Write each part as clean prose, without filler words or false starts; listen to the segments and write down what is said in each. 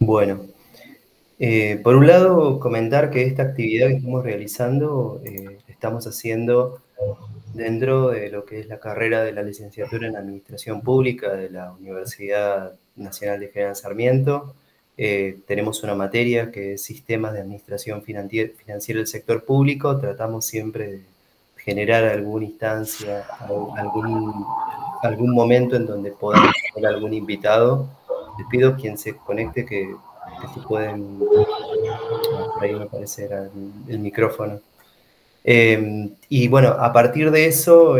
Bueno, por un lado, comentar que esta actividad que estamos realizando, estamos haciendo dentro de lo que es la carrera de la licenciatura en Administración Pública de la Universidad Nacional de General Sarmiento. Tenemos una materia que es Sistemas de Administración Financiera del Sector Público. Tratamos siempre de generar alguna instancia, algún momento en donde podamos tener algún invitado. Les pido quien se conecte que se pueden... Por ahí me parece era el micrófono. Y bueno, a partir de eso,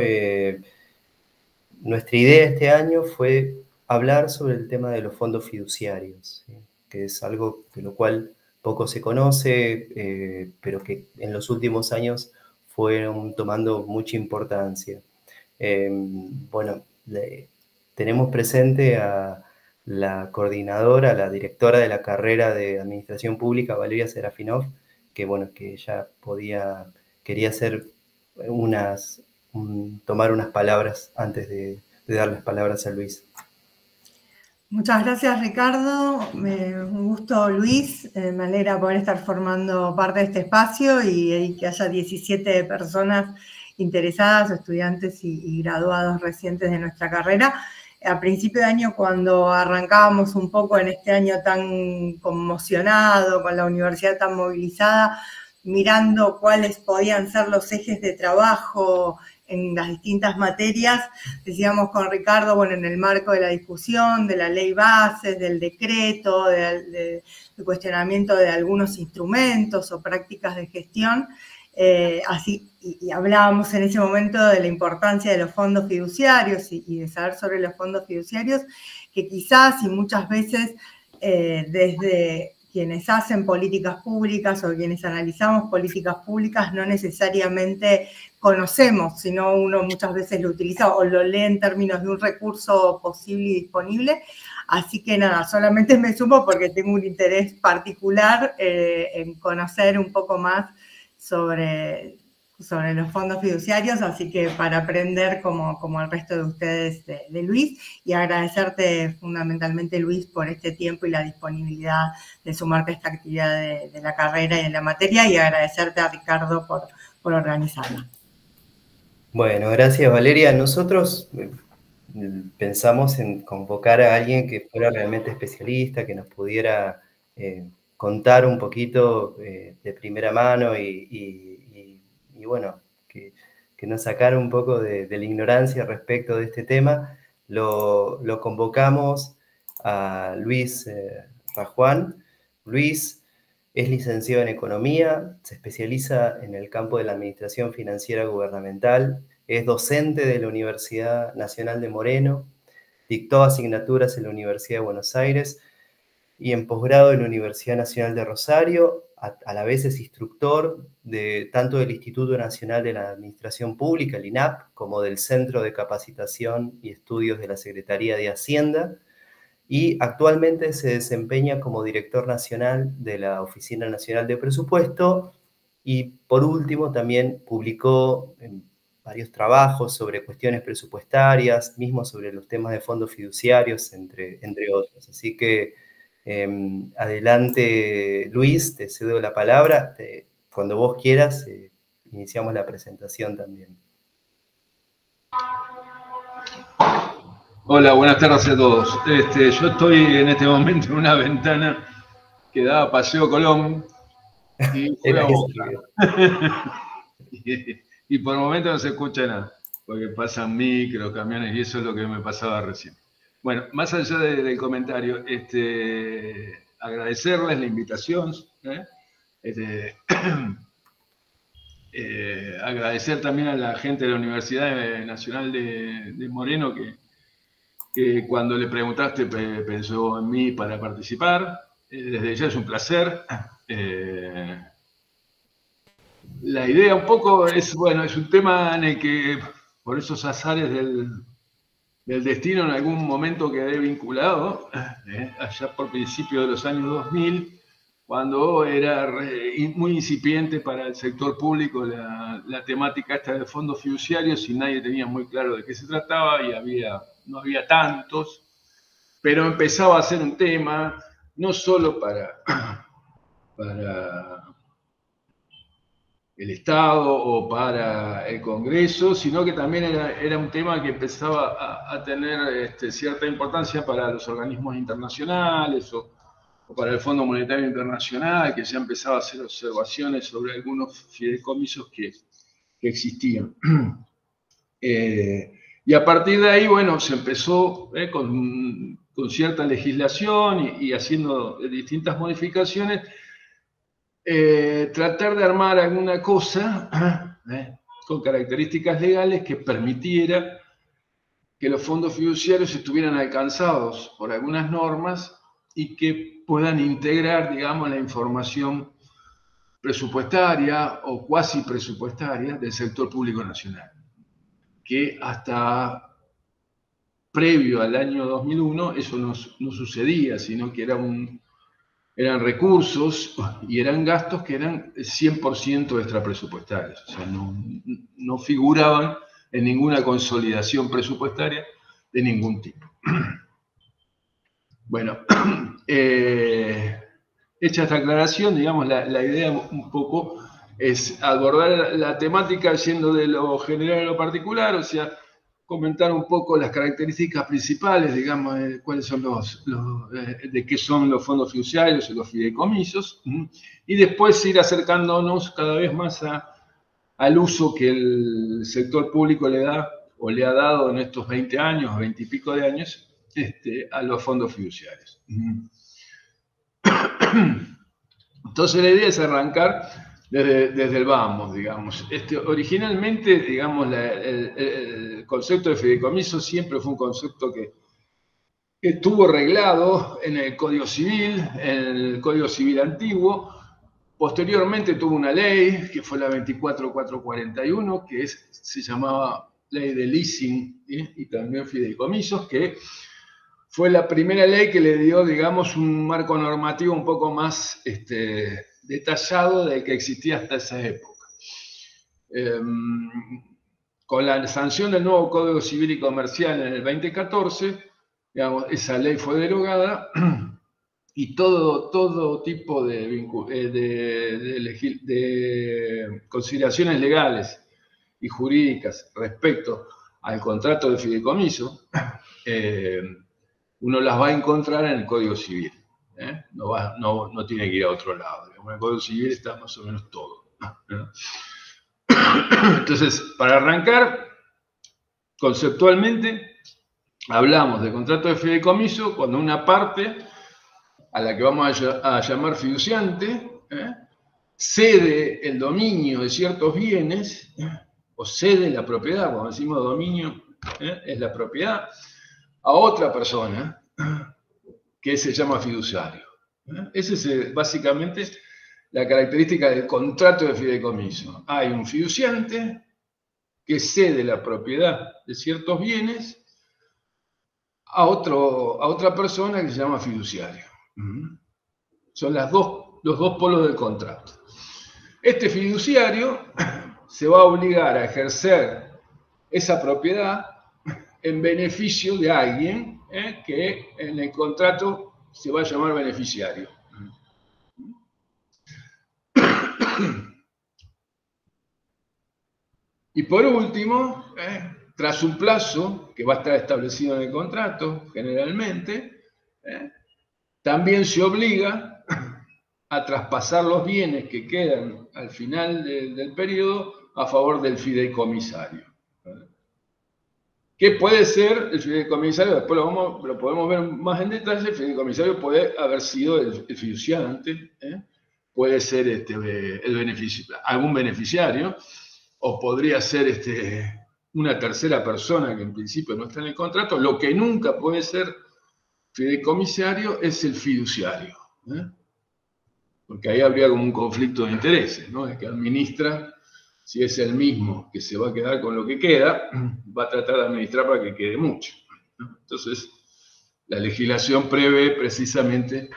nuestra idea este año fue hablar sobre el tema de los fondos fiduciarios, ¿sí? Que es algo de lo cual poco se conoce, pero que en los últimos años fueron tomando mucha importancia. Bueno, tenemos presente a la coordinadora, la directora de la carrera de Administración Pública, Valeria Serafinov, que bueno, que ella quería hacer tomar unas palabras antes de dar las palabras a Luis. Muchas gracias, Ricardo. Un gusto, Luis. Me alegra poder estar formando parte de este espacio y que haya 17 personas interesadas, estudiantes y graduados recientes de nuestra carrera. A principio de año, cuando arrancábamos un poco en este año tan conmocionado, con la universidad tan movilizada, mirando cuáles podían ser los ejes de trabajo en las distintas materias, decíamos con Ricardo, bueno, en el marco de la discusión, de la ley bases, del decreto, del cuestionamiento de algunos instrumentos o prácticas de gestión, y hablábamos en ese momento de la importancia de los fondos fiduciarios y de saber sobre los fondos fiduciarios, que quizás y muchas veces desde quienes hacen políticas públicas o quienes analizamos políticas públicas no necesariamente conocemos, sino uno muchas veces lo utiliza o lo lee en términos de un recurso posible y disponible. Así que nada, solamente me sumo porque tengo un interés particular en conocer un poco más sobre los fondos fiduciarios, así que para aprender como el resto de ustedes de Luis, y agradecerte fundamentalmente, Luis, por este tiempo y la disponibilidad de sumarte a esta actividad de la carrera y de la materia, y agradecerte a Ricardo por organizarla. Bueno, gracias, Valeria. Nosotros pensamos en convocar a alguien que fuera realmente especialista, que nos pudiera contar un poquito de primera mano y bueno, que nos sacara un poco de la ignorancia respecto de este tema. Lo convocamos a Luis Rajuán. Luis es licenciado en Economía, se especializa en el campo de la Administración Financiera Gubernamental, es docente de la Universidad Nacional de Moreno, dictó asignaturas en la Universidad de Buenos Aires y en posgrado en la Universidad Nacional de Rosario. A la vez es instructor tanto del Instituto Nacional de la Administración Pública, el INAP, como del Centro de Capacitación y Estudios de la Secretaría de Hacienda, y actualmente se desempeña como director nacional de la Oficina Nacional de Presupuesto, y por último también publicó varios trabajos sobre cuestiones presupuestarias, mismo sobre los temas de fondos fiduciarios, entre otros. Así que adelante, Luis, te cedo la palabra. Cuando vos quieras, iniciamos la presentación también. Hola, buenas tardes a todos. Yo estoy en este momento en una ventana que da a Paseo Colón y y por el momento no se escucha nada, porque pasan micros, camiones, y eso es lo que me pasaba recién. Bueno, más allá del comentario, agradecerles la invitación, agradecer también a la gente de la Universidad Nacional de Moreno que cuando le preguntaste pensó en mí para participar. Desde ya es un placer. La idea un poco es, bueno, es un tema en el que por esos azares del destino en algún momento quedé vinculado, allá por principios de los años 2000, cuando era muy incipiente para el sector público la temática esta de fondos fiduciarios y nadie tenía muy claro de qué se trataba y no había tantos, pero empezaba a ser un tema. no solo para el Estado o para el Congreso, sino que también era un tema que empezaba a tener cierta importancia para los organismos internacionales o para el Fondo Monetario Internacional, que ya empezaba a hacer observaciones sobre algunos fideicomisos que existían. Y a partir de ahí, bueno, se empezó con cierta legislación y haciendo distintas modificaciones, tratar de armar alguna cosa con características legales que permitiera que los fondos fiduciarios estuvieran alcanzados por algunas normas y que puedan integrar, digamos, la información presupuestaria o cuasi presupuestaria del sector público nacional, que hasta previo al año 2001 eso no sucedía, sino que eran recursos y eran gastos que eran 100% extrapresupuestarios, o sea, no figuraban en ninguna consolidación presupuestaria de ningún tipo. Bueno, hecha esta aclaración, digamos, la idea un poco es abordar la temática yendo de lo general a lo particular, o sea, comentar un poco las características principales, digamos, cuáles son de qué son los fondos fiduciarios y los fideicomisos, y después ir acercándonos cada vez más al uso que el sector público le da o le ha dado en estos 20 años, 20 y pico de años, a los fondos fiduciarios. Entonces la idea es arrancar desde el vamos, digamos. Originalmente, digamos, el concepto de fideicomiso siempre fue un concepto que estuvo reglado en el Código Civil, en el Código Civil antiguo. Posteriormente tuvo una ley, que fue la 24441, que se llamaba Ley de Leasing y también fideicomisos, que fue la primera ley que le dio, digamos, un marco normativo un poco más detallado del que existía hasta esa época. Con la sanción del nuevo Código Civil y Comercial en el 2014, digamos, esa ley fue derogada y todo tipo de consideraciones legales y jurídicas respecto al contrato de fideicomiso, uno las va a encontrar en el Código Civil. No tiene que ir a otro lado. En el Código Civil está más o menos todo. Entonces, para arrancar, conceptualmente, hablamos de contrato de fideicomiso cuando una parte, a la que vamos a llamar fiduciante, cede el dominio de ciertos bienes, o cede la propiedad, cuando decimos dominio, es la propiedad, a otra persona que se llama fiduciario. Esa es básicamente la característica del contrato de fideicomiso. Hay un fiduciante que cede la propiedad de ciertos bienes a otra persona que se llama fiduciario. Son los dos polos del contrato. Este fiduciario se va a obligar a ejercer esa propiedad en beneficio de alguien que en el contrato se va a llamar beneficiario. Y por último, tras un plazo que va a estar establecido en el contrato, generalmente, también se obliga a traspasar los bienes que quedan al final del periodo a favor del fideicomisario. ¿Qué puede ser el fideicomisario? Después lo podemos ver más en detalle. El fideicomisario puede haber sido el fiduciante, puede ser algún beneficiario, o podría ser una tercera persona que en principio no está en el contrato. Lo que nunca puede ser fideicomisario es el fiduciario, porque ahí habría como un conflicto de intereses, ¿no? El que administra, si es el mismo que se va a quedar con lo que queda, va a tratar de administrar para que quede mucho. Entonces, la legislación prevé precisamente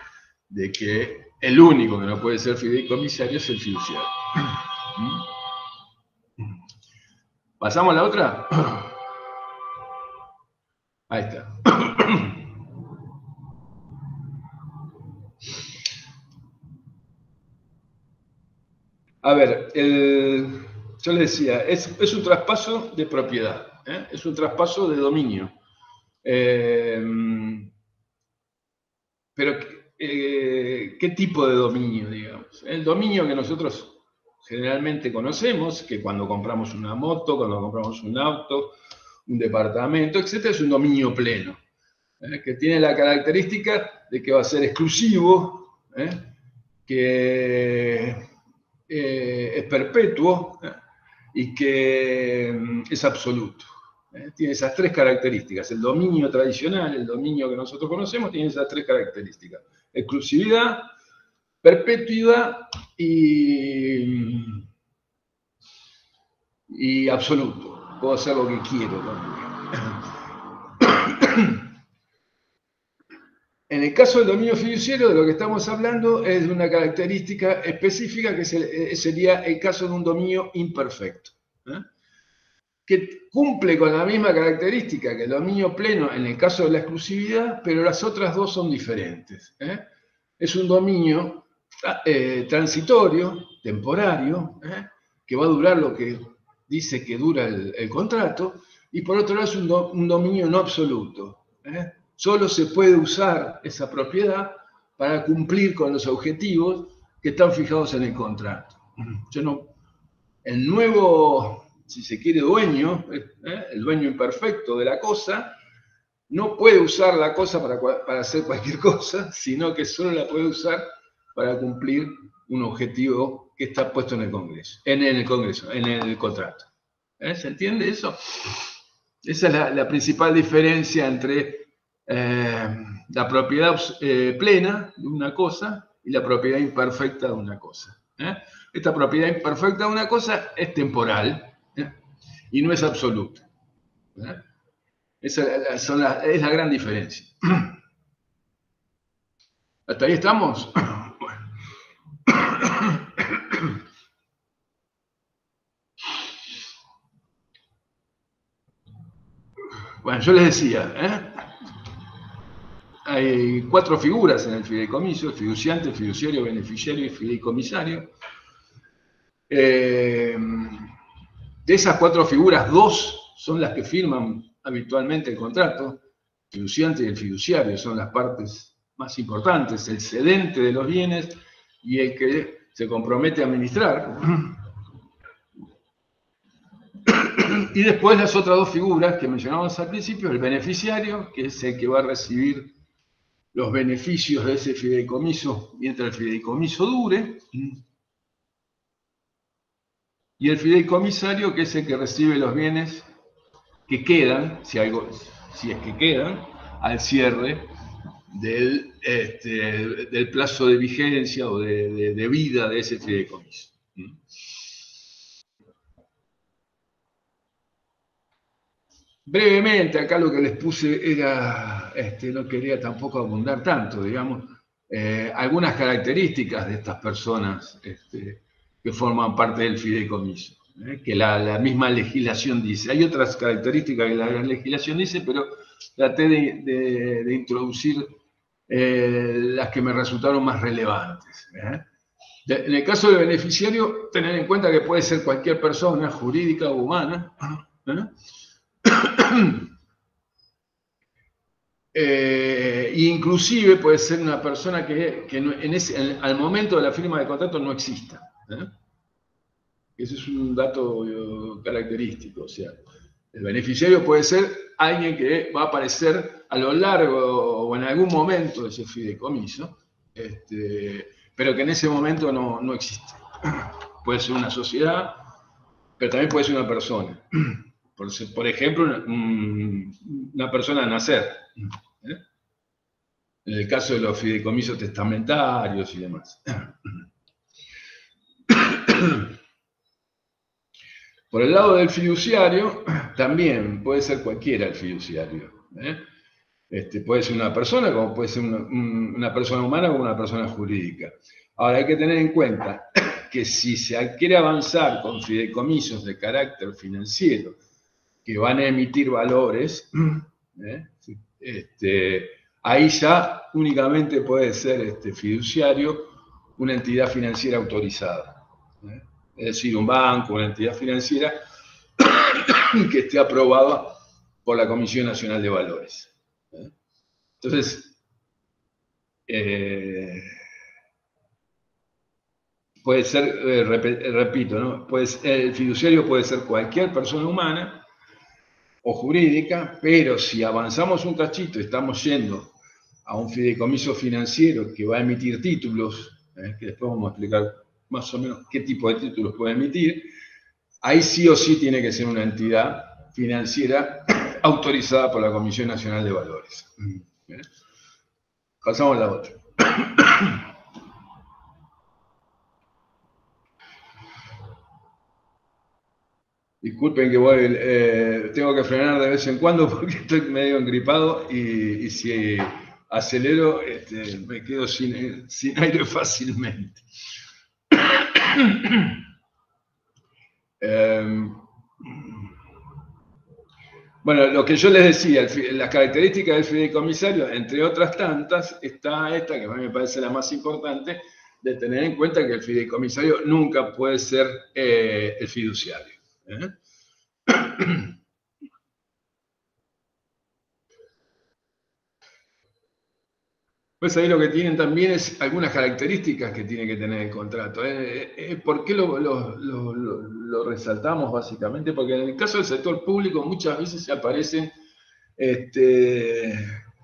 de que el único que no puede ser fideicomisario es el fiduciario. ¿Pasamos a la otra? Ahí está. A ver, yo le decía, es un traspaso de propiedad, es un traspaso de dominio. Pero, ¿qué tipo de dominio, digamos? El dominio que nosotros generalmente conocemos, que cuando compramos una moto, cuando compramos un auto, un departamento, etc., es un dominio pleno, que tiene la característica de que va a ser exclusivo, que es perpetuo y que es absoluto. Tiene esas tres características. El dominio tradicional, el dominio que nosotros conocemos, tiene esas tres características. Exclusividad, perpetuidad y absoluto. Puedo hacer lo que quiero también. En el caso del dominio fiduciario, de lo que estamos hablando es de una característica específica que sería el caso de un dominio imperfecto, que cumple con la misma característica que el dominio pleno en el caso de la exclusividad, pero las otras dos son diferentes. Es un dominio transitorio, temporario, que va a durar lo que dice que dura el contrato, y por otro lado es un dominio no absoluto. Solo se puede usar esa propiedad para cumplir con los objetivos que están fijados en el contrato. El nuevo, si se quiere, dueño, el dueño imperfecto de la cosa, no puede usar la cosa para hacer cualquier cosa, sino que solo la puede usar para cumplir un objetivo que está puesto en el Congreso, en el contrato. ¿Se entiende eso? Esa es la principal diferencia entre la propiedad plena de una cosa y la propiedad imperfecta de una cosa. Esta propiedad imperfecta de una cosa es temporal y no es absoluta. Esa es la gran diferencia. ¿Hasta ahí estamos? Bueno, yo les decía, hay 4 figuras en el fideicomiso: el fiduciante, el fiduciario, el beneficiario y el fideicomisario. De esas 4 figuras, 2 son las que firman habitualmente el contrato. El fiduciante y el fiduciario son las partes más importantes, el cedente de los bienes y el que se compromete a administrar. Y después las otras 2 figuras que mencionamos al principio: el beneficiario, que es el que va a recibir los beneficios de ese fideicomiso mientras el fideicomiso dure, y el fideicomisario, que es el que recibe los bienes que quedan, si es que quedan, al cierre del plazo de vigencia o de vida de ese fideicomiso. Brevemente, acá lo que les puse era, no quería tampoco abundar tanto, digamos, algunas características de estas personas que forman parte del fideicomiso, que la misma legislación dice. Hay otras características que la legislación dice, pero traté de introducir las que me resultaron más relevantes. En el caso del beneficiario, tener en cuenta que puede ser cualquier persona, jurídica o humana, inclusive puede ser una persona que al momento de la firma del contrato no exista. Ese es un dato característico. O sea, el beneficiario puede ser alguien que va a aparecer a lo largo o en algún momento de ese fideicomiso, pero que en ese momento no existe. Puede ser una sociedad, pero también puede ser una persona. Por ejemplo, una persona a nacer. En el caso de los fideicomisos testamentarios y demás. Por el lado del fiduciario, también puede ser cualquiera el fiduciario. Puede ser una persona, como puede ser una persona humana o una persona jurídica. Ahora, hay que tener en cuenta que si se quiere avanzar con fideicomisos de carácter financiero, que van a emitir valores, ahí ya únicamente puede ser fiduciario una entidad financiera autorizada. Es decir, un banco, una entidad financiera que esté aprobada por la Comisión Nacional de Valores. Entonces, puede ser, repito, ¿no? El fiduciario puede ser cualquier persona humana o jurídica, pero si avanzamos un cachito y estamos yendo a un fideicomiso financiero que va a emitir títulos, que después vamos a explicar más o menos qué tipo de títulos puede emitir, ahí sí o sí tiene que ser una entidad financiera autorizada por la Comisión Nacional de Valores. Pasamos a la otra. Disculpen que tengo que frenar de vez en cuando porque estoy medio engripado y si acelero me quedo sin aire fácilmente. Bueno, lo que yo les decía, las características del fideicomisario, entre otras tantas, está esta, que a mí me parece la más importante, de tener en cuenta que el fideicomisario nunca puede ser el fiduciario. Pues ahí lo que tienen también es algunas características que tiene que tener el contrato. ¿Por qué lo resaltamos básicamente? Porque en el caso del sector público muchas veces se aparecen,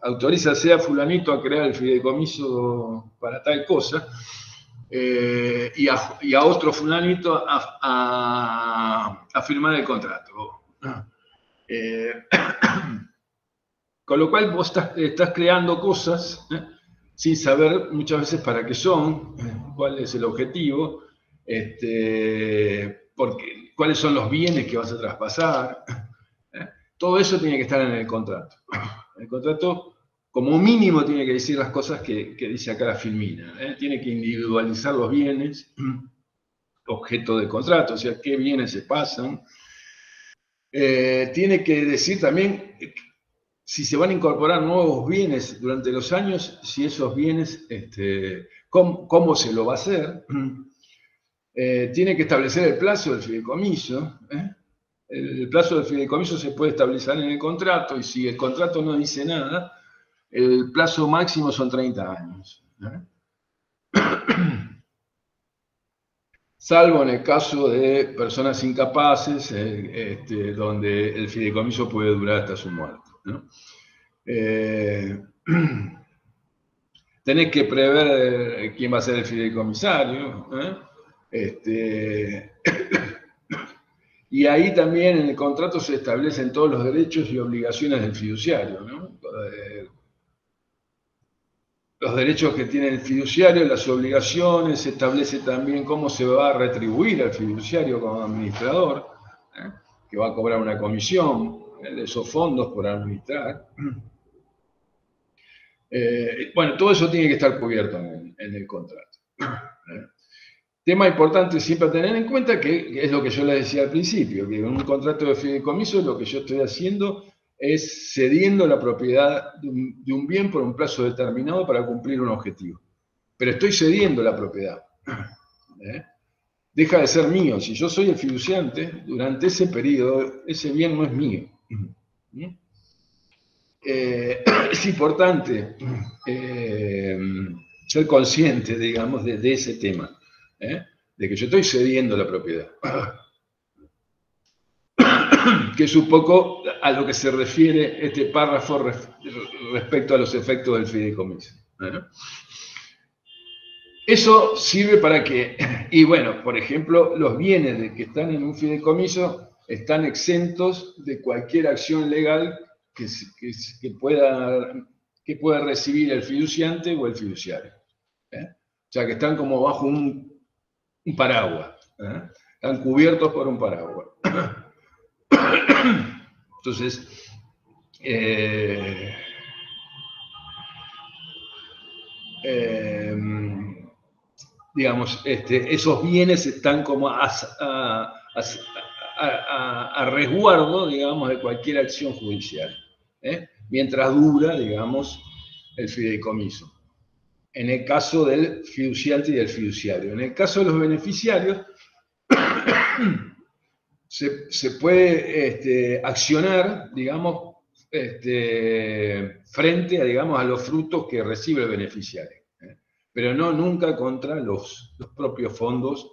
autorízase a fulanito a crear el fideicomiso para tal cosa, y a otro fulanito a firmar el contrato. Con lo cual vos estás creando cosas sin saber muchas veces para qué son, cuál es el objetivo, cuáles son los bienes que vas a traspasar. Todo eso tiene que estar en el contrato. El contrato, como mínimo, tiene que decir las cosas que dice acá la Filmina. Tiene que individualizar los bienes, objeto del contrato, o sea, qué bienes se pasan. Tiene que decir también si se van a incorporar nuevos bienes durante los años, si esos bienes, cómo se lo va a hacer. Tiene que establecer el plazo del fideicomiso. El plazo del fideicomiso se puede establecer en el contrato, y si el contrato no dice nada, el plazo máximo son 30 años. Salvo en el caso de personas incapaces, donde el fideicomiso puede durar hasta su muerte, ¿no? Tenés que prever quién va a ser el fideicomisario, y ahí también en el contrato se establecen todos los derechos y obligaciones del fiduciario, ¿no? Los derechos que tiene el fiduciario, las obligaciones, se establece también cómo se va a retribuir al fiduciario como administrador, que va a cobrar una comisión de esos fondos por administrar. Bueno, todo eso tiene que estar cubierto en el contrato. Tema importante siempre a tener en cuenta, que es lo que yo les decía al principio, que en un contrato de fideicomiso lo que yo estoy haciendo es cediendo la propiedad de un bien por un plazo determinado para cumplir un objetivo. Pero estoy cediendo la propiedad. Deja de ser mío. Si yo soy el fiduciante, durante ese periodo, ese bien no es mío. Es importante ser consciente, digamos, de ese tema, de que yo estoy cediendo la propiedad. Que es un poco a lo que se refiere este párrafo respecto a los efectos del fideicomiso. Eso sirve para que, y bueno, por ejemplo, los bienes que están en un fideicomiso están exentos de cualquier acción legal que pueda recibir el fiduciante o el fiduciario. O sea, que están como bajo un paraguas. Están cubiertos por un paraguas. Entonces, digamos, esos bienes están como a resguardo, digamos, de cualquier acción judicial, mientras dura, digamos, el fideicomiso. En el caso del fiduciante y del fiduciario. En el caso de los beneficiarios, se puede accionar, digamos, frente a, digamos, a los frutos que recibe el beneficiario, pero no nunca contra los propios fondos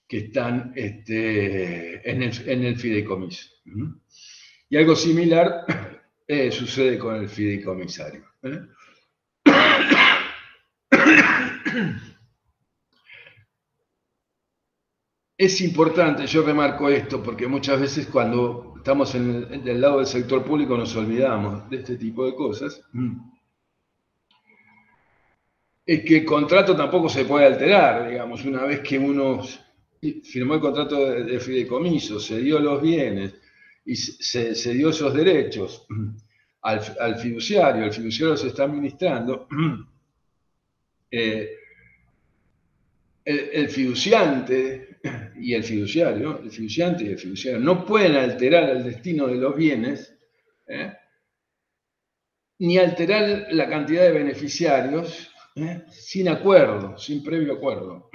que están en el fideicomiso. Y algo similar sucede con el fideicomisario. Es importante, yo remarco esto, porque muchas veces cuando estamos del lado del sector público nos olvidamos de este tipo de cosas. Es que el contrato tampoco se puede alterar, digamos, una vez que uno firmó el contrato de fideicomiso, se dio los bienes y se dio esos derechos al fiduciario, el fiduciario se está administrando, el fiduciante y el fiduciario no pueden alterar el destino de los bienes, ni alterar la cantidad de beneficiarios sin acuerdo, sin previo acuerdo.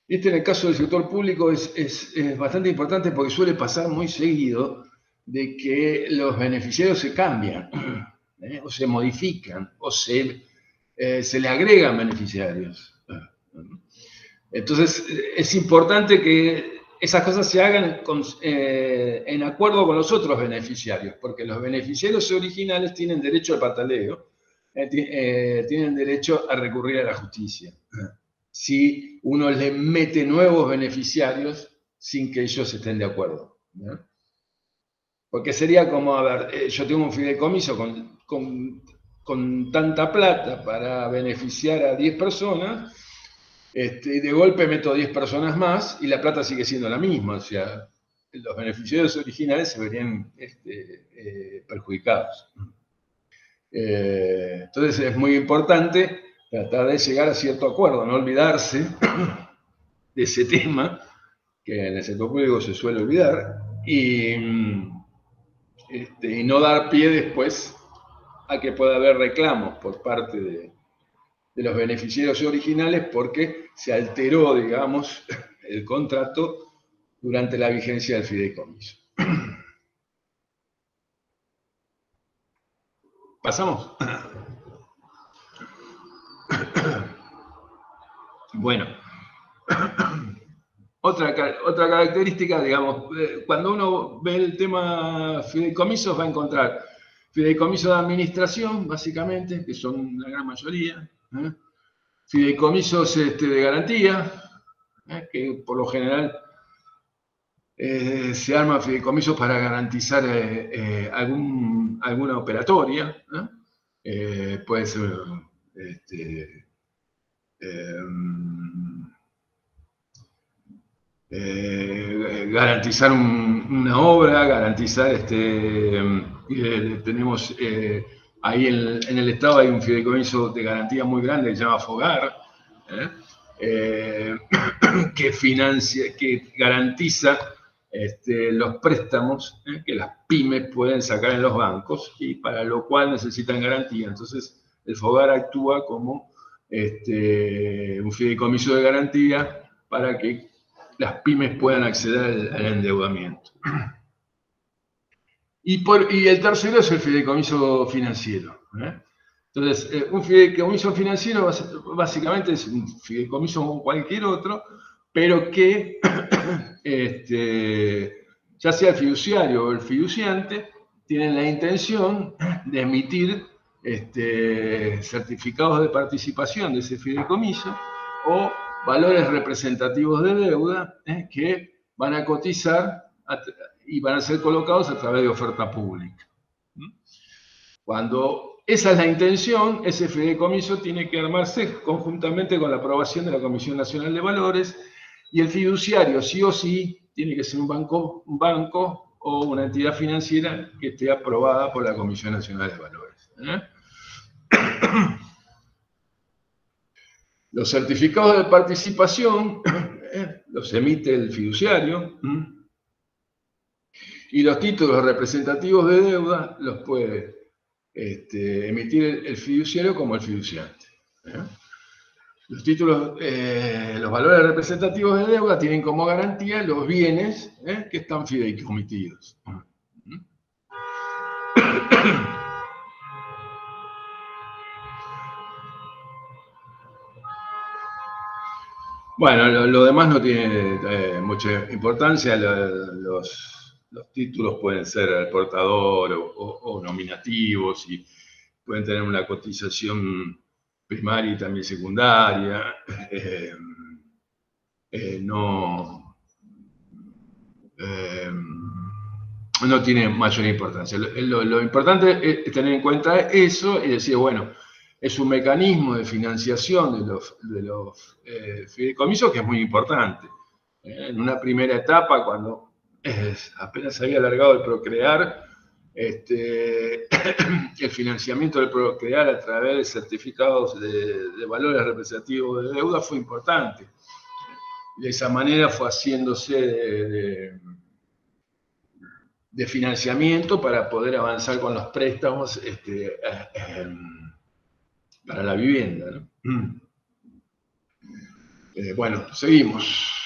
En el caso del sector público es bastante importante porque suele pasar muy seguido de que los beneficiarios se cambian, o se modifican, o se le agregan beneficiarios. Entonces, es importante que esas cosas se hagan en acuerdo con los otros beneficiarios, porque los beneficiarios originales tienen derecho al pataleo, tienen derecho a recurrir a la justicia, si uno le mete nuevos beneficiarios sin que ellos estén de acuerdo. Porque sería como, a ver, yo tengo un fideicomiso con tanta plata para beneficiar a 10 personas, y de golpe meto 10 personas más y la plata sigue siendo la misma, o sea, los beneficiarios originales se verían perjudicados. Entonces es muy importante tratar de llegar a cierto acuerdo, no olvidarse de ese tema, que en el sector público se suele olvidar, y no dar pie después a que pueda haber reclamos por parte de los beneficiarios originales porque se alteró, digamos, el contrato durante la vigencia del fideicomiso. ¿Pasamos? Bueno, otra característica, digamos, cuando uno ve el tema fideicomisos va a encontrar fideicomisos de administración, básicamente, que son la gran mayoría, fideicomisos de garantía, que por lo general se arman fideicomisos para garantizar alguna operatoria, puede ser garantizar una obra, garantizar, tenemos ahí en el Estado hay un fideicomiso de garantía muy grande que se llama FOGAR, que financia, que garantiza los préstamos que las pymes pueden sacar en los bancos y para lo cual necesitan garantía. Entonces, el FOGAR actúa como un fideicomiso de garantía para que las pymes puedan acceder al endeudamiento. Y el tercero es el fideicomiso financiero. Entonces, un fideicomiso financiero básicamente es un fideicomiso como cualquier otro, pero que ya sea el fiduciario o el fiduciante tienen la intención de emitir certificados de participación de ese fideicomiso o valores representativos de deuda que van a cotizar y van a ser colocados a través de oferta pública. Cuando esa es la intención, ese fideicomiso tiene que armarse conjuntamente con la aprobación de la Comisión Nacional de Valores y el fiduciario sí o sí tiene que ser un banco o una entidad financiera que esté aprobada por la Comisión Nacional de Valores. Los certificados de participación los emite el fiduciario y los títulos representativos de deuda los puede emitir el fiduciario como el fiduciante. Los títulos, los valores representativos de deuda tienen como garantía los bienes que están fideicomitidos. Bueno, lo demás no tiene mucha importancia. Los títulos pueden ser al portador o nominativos y pueden tener una cotización primaria y también secundaria. No tiene mayor importancia. Lo importante es tener en cuenta eso y decir, bueno, es un mecanismo de financiación de los fideicomisos que es muy importante. En una primera etapa, cuando apenas se había alargado el Procrear, el financiamiento del Procrear a través de certificados de valores representativos de deuda fue importante. De esa manera fue haciéndose de financiamiento para poder avanzar con los préstamos para la vivienda, ¿no? Bueno, seguimos.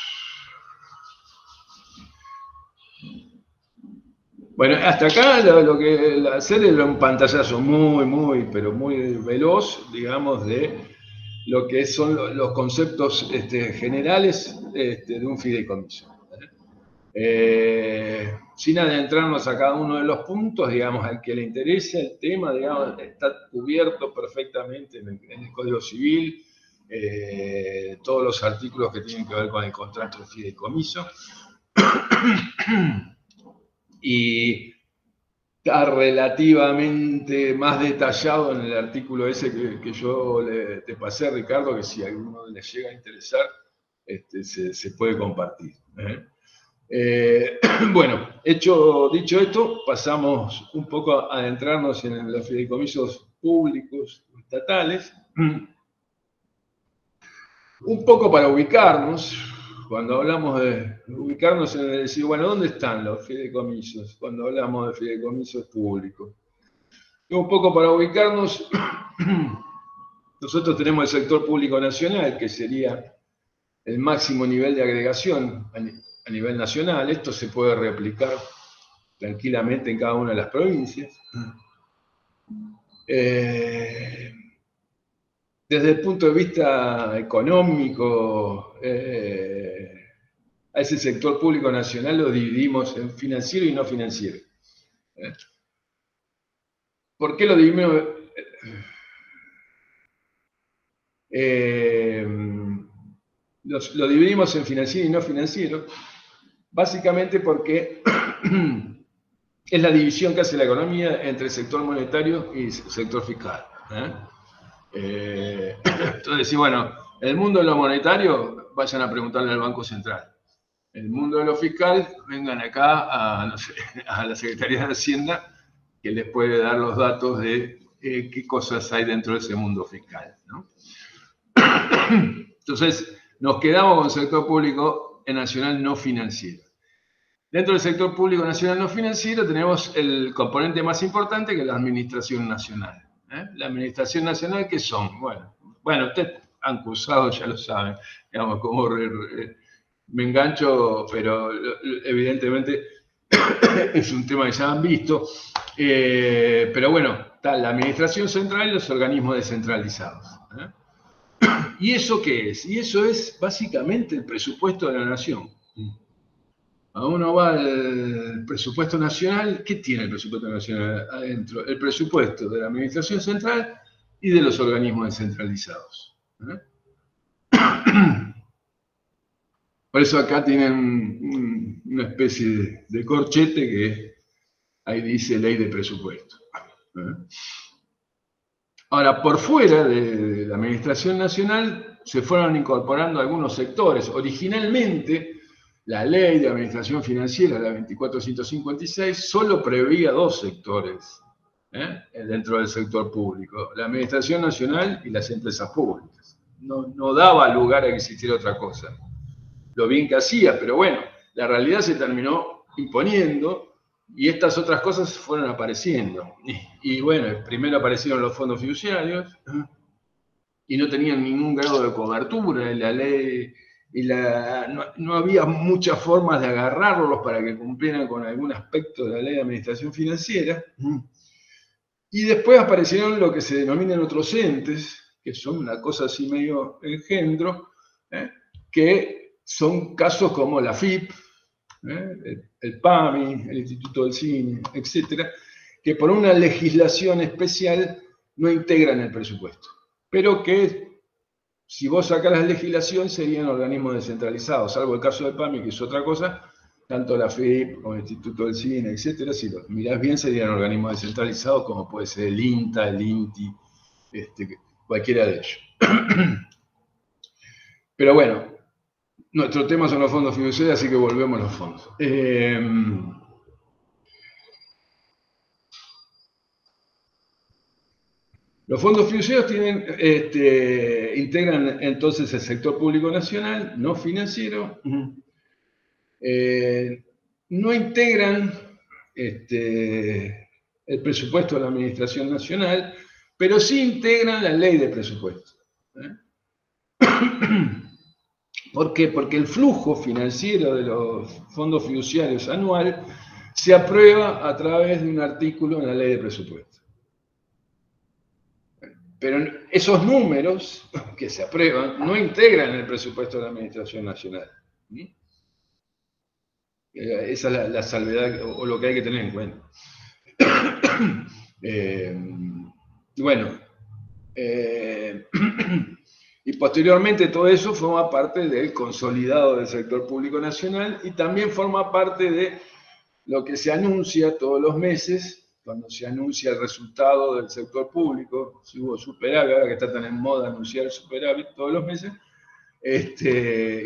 Bueno, hasta acá lo que hacer era un pantallazo pero muy veloz, digamos, de lo que son los conceptos generales de un fideicomiso. Sin adentrarnos a cada uno de los puntos, digamos, al que le interese el tema, digamos, está cubierto perfectamente en el Código Civil, todos los artículos que tienen que ver con el contrato de fideicomiso. Y está relativamente más detallado en el artículo ese que yo te pasé, Ricardo, que si a alguno les llega a interesar, se puede compartir. Bueno, dicho esto, pasamos un poco a adentrarnos en los fideicomisos públicos estatales. Un poco para ubicarnos, cuando hablamos de ubicarnos en el decir, bueno, ¿dónde están los fideicomisos? Cuando hablamos de fideicomisos públicos. Y un poco para ubicarnos, nosotros tenemos el sector público nacional, que sería el máximo nivel de agregación a nivel nacional. Esto se puede replicar tranquilamente en cada una de las provincias. Desde el punto de vista económico, a ese sector público nacional lo dividimos en financiero y no financiero. ¿Por qué lo dividimos? Lo dividimos en financiero y no financiero, básicamente porque es la división que hace la economía entre el sector monetario y el sector fiscal. Entonces, bueno, el mundo de lo monetario, vayan a preguntarle al Banco Central. El mundo de lo fiscal, vengan acá no sé, a la Secretaría de Hacienda, que les puede dar los datos de qué cosas hay dentro de ese mundo fiscal, ¿no? Entonces, nos quedamos con el sector público nacional no financiero. Dentro del sector público nacional no financiero tenemos el componente más importante, que es la Administración Nacional. La Administración Nacional, ¿qué son? Bueno, ustedes han cursado, ya lo saben, digamos, como me engancho, pero evidentemente es un tema que ya han visto. Pero bueno, está la Administración Central y los organismos descentralizados. ¿Y eso qué es? Y eso es básicamente el presupuesto de la nación. A uno va al presupuesto nacional. ¿Qué tiene el presupuesto nacional adentro? El presupuesto de la Administración Central y de los organismos descentralizados. Por eso acá tienen una especie de corchete que ahí dice ley de presupuesto. Ahora, por fuera de la Administración Nacional se fueron incorporando algunos sectores. Originalmente, la ley de administración financiera, la 2456, solo preveía dos sectores dentro del sector público, la Administración Nacional y las empresas públicas. No daba lugar a que existiera otra cosa. Lo bien que hacía, pero bueno, la realidad se terminó imponiendo Y estas otras cosas fueron apareciendo. Y bueno, primero aparecieron los fondos fiduciarios y no tenían ningún grado de cobertura. Y la ley, no había muchas formas de agarrarlos para que cumplieran con algún aspecto de la ley de administración financiera. Y después aparecieron lo que se denominan otros entes, que son una cosa así medio engendro, que son casos como la FIP, el PAMI, el Instituto del Cine, etcétera, que por una legislación especial no integran el presupuesto, pero que si vos sacás la legislación serían organismos descentralizados, salvo el caso del PAMI, que es otra cosa. Tanto la FIP como el Instituto del Cine, etcétera, si los mirás bien, serían organismos descentralizados, como puede ser el INTA, el INTI, cualquiera de ellos. Pero bueno, nuestro tema son los fondos fiduciarios, así que volvemos a los fondos. Los fondos fiduciarios integran entonces el sector público nacional, no financiero. No integran el presupuesto de la Administración Nacional, pero sí integran la ley de presupuesto. ¿Por qué? Porque el flujo financiero de los fondos fiduciarios anual se aprueba a través de un artículo en la ley de presupuesto. Pero esos números que se aprueban no integran el presupuesto de la Administración Nacional. Esa es la salvedad o lo que hay que tener en cuenta. Bueno, y posteriormente todo eso forma parte del consolidado del sector público nacional y también forma parte de lo que se anuncia todos los meses, cuando se anuncia el resultado del sector público, si hubo superávit, ahora que está tan en moda anunciar el superávit todos los meses,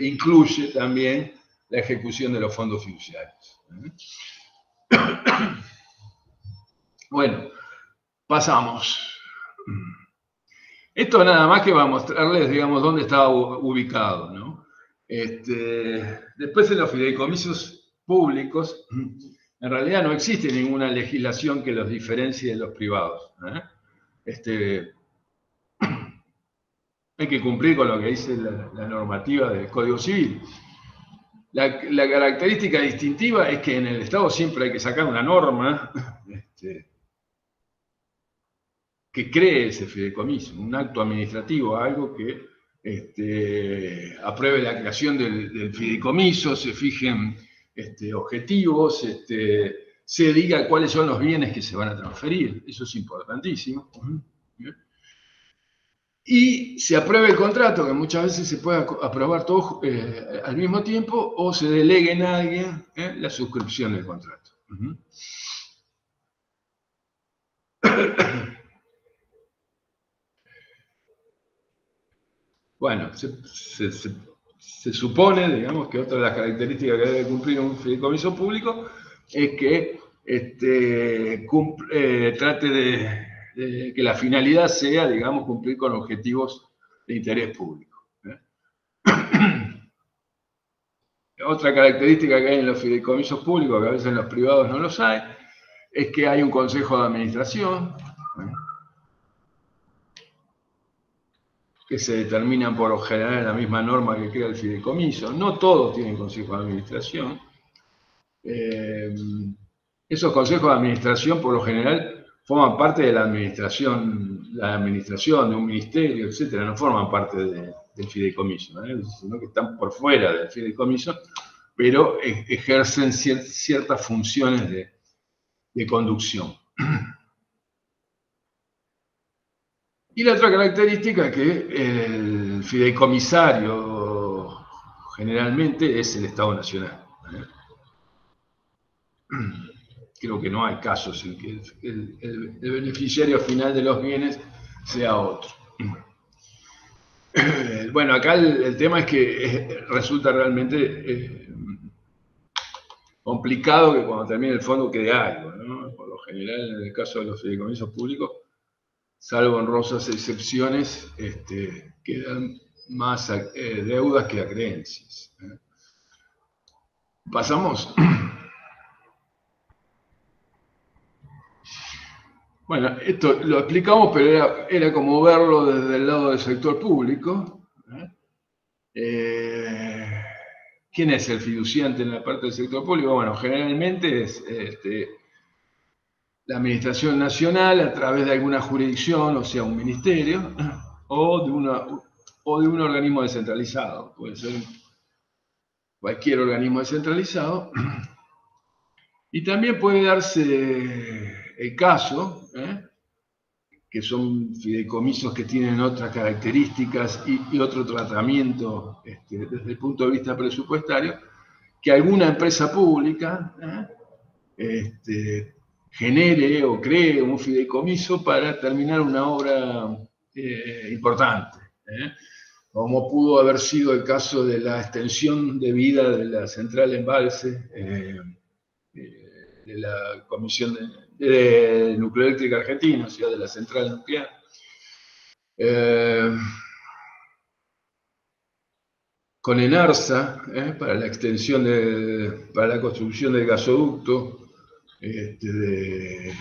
incluye también la ejecución de los fondos fiduciarios. Bueno, pasamos. Esto nada más que va a mostrarles, digamos, dónde estaba ubicado, ¿no? Después en los fideicomisos públicos, en realidad no existe ninguna legislación que los diferencie de los privados. Hay que cumplir con lo que dice la normativa del Código Civil. La característica distintiva es que en el Estado siempre hay que sacar una norma que cree ese fideicomiso, un acto administrativo, algo que apruebe la creación del fideicomiso, se fijen objetivos, se diga cuáles son los bienes que se van a transferir. Eso es importantísimo. Y se apruebe el contrato, que muchas veces se puede aprobar todo al mismo tiempo, o se delegue en alguien la suscripción del contrato. Bueno, se supone, digamos, que otra de las características que debe cumplir un fideicomiso público es que trate de que la finalidad sea, digamos, cumplir con objetivos de interés público. Otra característica que hay en los fideicomisos públicos, que a veces en los privados no los hay, es que hay un consejo de administración, que se determinan por lo general en la misma norma que crea el fideicomiso. No todos tienen consejo de administración. Esos consejos de administración, por lo general, forman parte de la administración de un ministerio, etcétera, no forman parte del fideicomiso, sino que están por fuera del fideicomiso, pero ejercen ciertas funciones de conducción. Y la otra característica es que el fideicomisario generalmente es el Estado Nacional. Creo que no hay casos en que el beneficiario final de los bienes sea otro. Bueno, acá el tema es que resulta realmente complicado que cuando termine el fondo quede algo, ¿no? Por lo general, en el caso de los fideicomisos públicos, salvo honrosas excepciones, quedan más deudas que acreencias. Pasamos. Bueno, esto lo explicamos, pero era como verlo desde el lado del sector público. ¿Quién es el fiduciante en la parte del sector público? Bueno, generalmente es la Administración Nacional a través de alguna jurisdicción, o sea, un ministerio, o de un organismo descentralizado. Puede ser cualquier organismo descentralizado. Y también puede darse el caso, que son fideicomisos que tienen otras características y otro tratamiento desde el punto de vista presupuestario, que alguna empresa pública genere o cree un fideicomiso para terminar una obra importante, como pudo haber sido el caso de la extensión de vida de la central embalse, de la Comisión de Nucleoeléctrica Argentina, o sea, de la central nuclear. Con ENARSA, para la extensión para la construcción del gasoducto de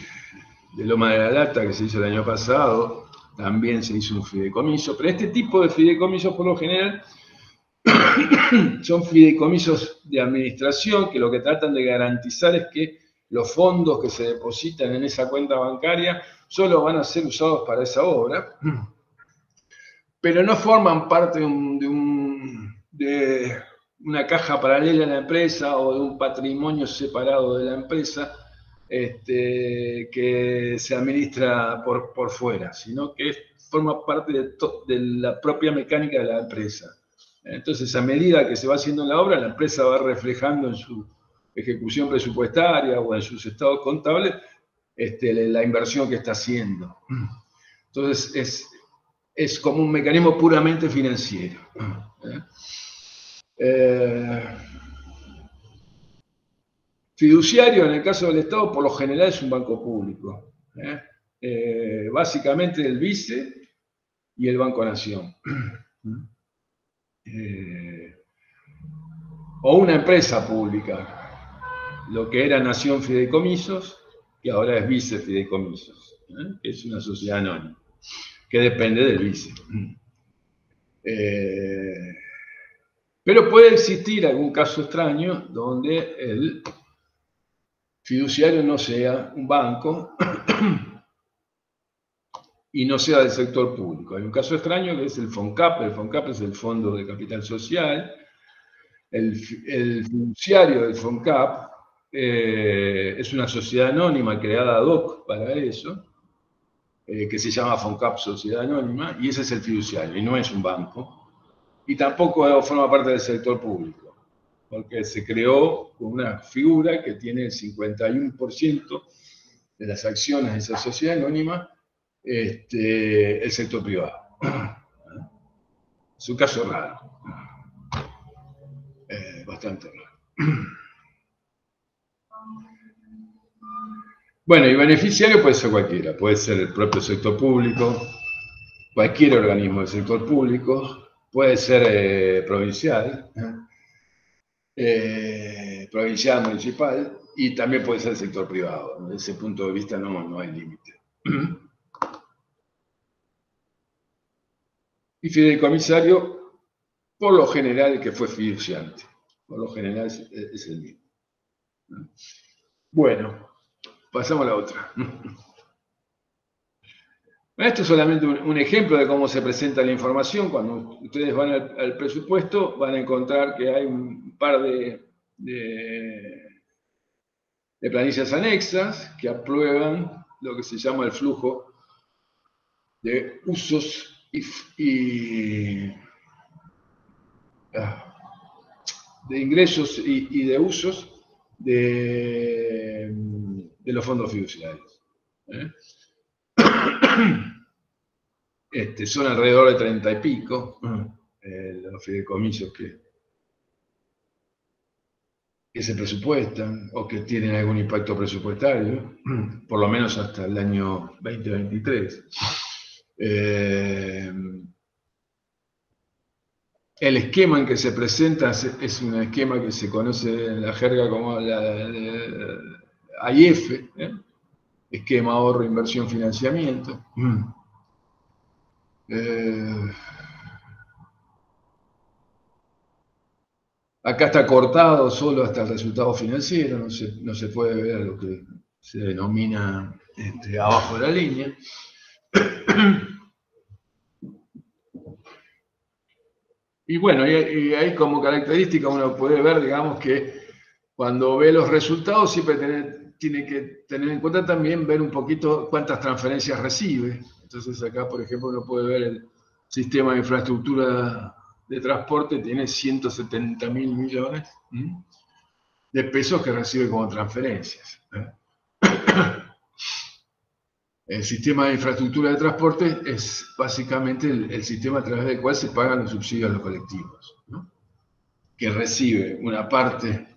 Loma de la Lata, que se hizo el año pasado, también se hizo un fideicomiso, pero este tipo de fideicomisos por lo general son fideicomisos de administración que lo que tratan de garantizar es que los fondos que se depositan en esa cuenta bancaria solo van a ser usados para esa obra, pero no forman parte de una caja paralela a la empresa o de un patrimonio separado de la empresa que se administra por fuera, sino que forma parte de la propia mecánica de la empresa. Entonces, a medida que se va haciendo la obra, la empresa va reflejando en su ejecución presupuestaria o en sus estados contables la inversión que está haciendo. Entonces, es como un mecanismo puramente financiero. Fiduciario, en el caso del Estado, por lo general es un banco público. Básicamente el Vice y el Banco Nación. O una empresa pública, lo que era Nación Fideicomisos, que ahora es Vice Fideicomisos, que es una sociedad anónima, que depende del Vice. Pero puede existir algún caso extraño donde el fiduciario no sea un banco y no sea del sector público. Hay un caso extraño que es el FONCAP. El FONCAP es el Fondo de Capital Social. El fiduciario del FONCAP es una sociedad anónima creada ad hoc para eso, que se llama FONCAP Sociedad Anónima, y ese es el fiduciario, y no es un banco. Y tampoco forma parte del sector público, porque se creó con una figura que tiene el 51% de las acciones de esa sociedad anónima, el sector privado. Es un caso raro, bastante raro. Bueno, y beneficiario puede ser cualquiera, puede ser el propio sector público, cualquier organismo del sector público, puede ser provincial, municipal, y también puede ser el sector privado. Desde ese punto de vista no hay límite. Y fideicomisario, por lo general, el que fue fiduciante. Por lo general es el mismo. Bueno, pasamos a la otra. Esto es solamente un ejemplo de cómo se presenta la información. Cuando ustedes van al presupuesto, van a encontrar que hay un par de planillas anexas que aprueban lo que se llama el flujo de usos de ingresos y de usos de los fondos fiduciarios. Son alrededor de 30 y pico los fideicomisos que se presupuestan o que tienen algún impacto presupuestario, por lo menos hasta el año 2023. El esquema en que se presenta es un esquema que se conoce en la jerga como la AIF, esquema ahorro, inversión, financiamiento. Acá está cortado solo hasta el resultado financiero, no se puede ver lo que se denomina abajo de la línea. Y bueno, y ahí como característica uno puede ver, digamos, que cuando ve los resultados siempre tiene que tener en cuenta también ver un poquito cuántas transferencias recibe. Entonces acá, por ejemplo, uno puede ver el sistema de infraestructura de transporte, tiene 170.000 millones de pesos que recibe como transferencias. El sistema de infraestructura de transporte es básicamente el sistema a través del cual se pagan los subsidios a los colectivos, ¿no? Que recibe una parte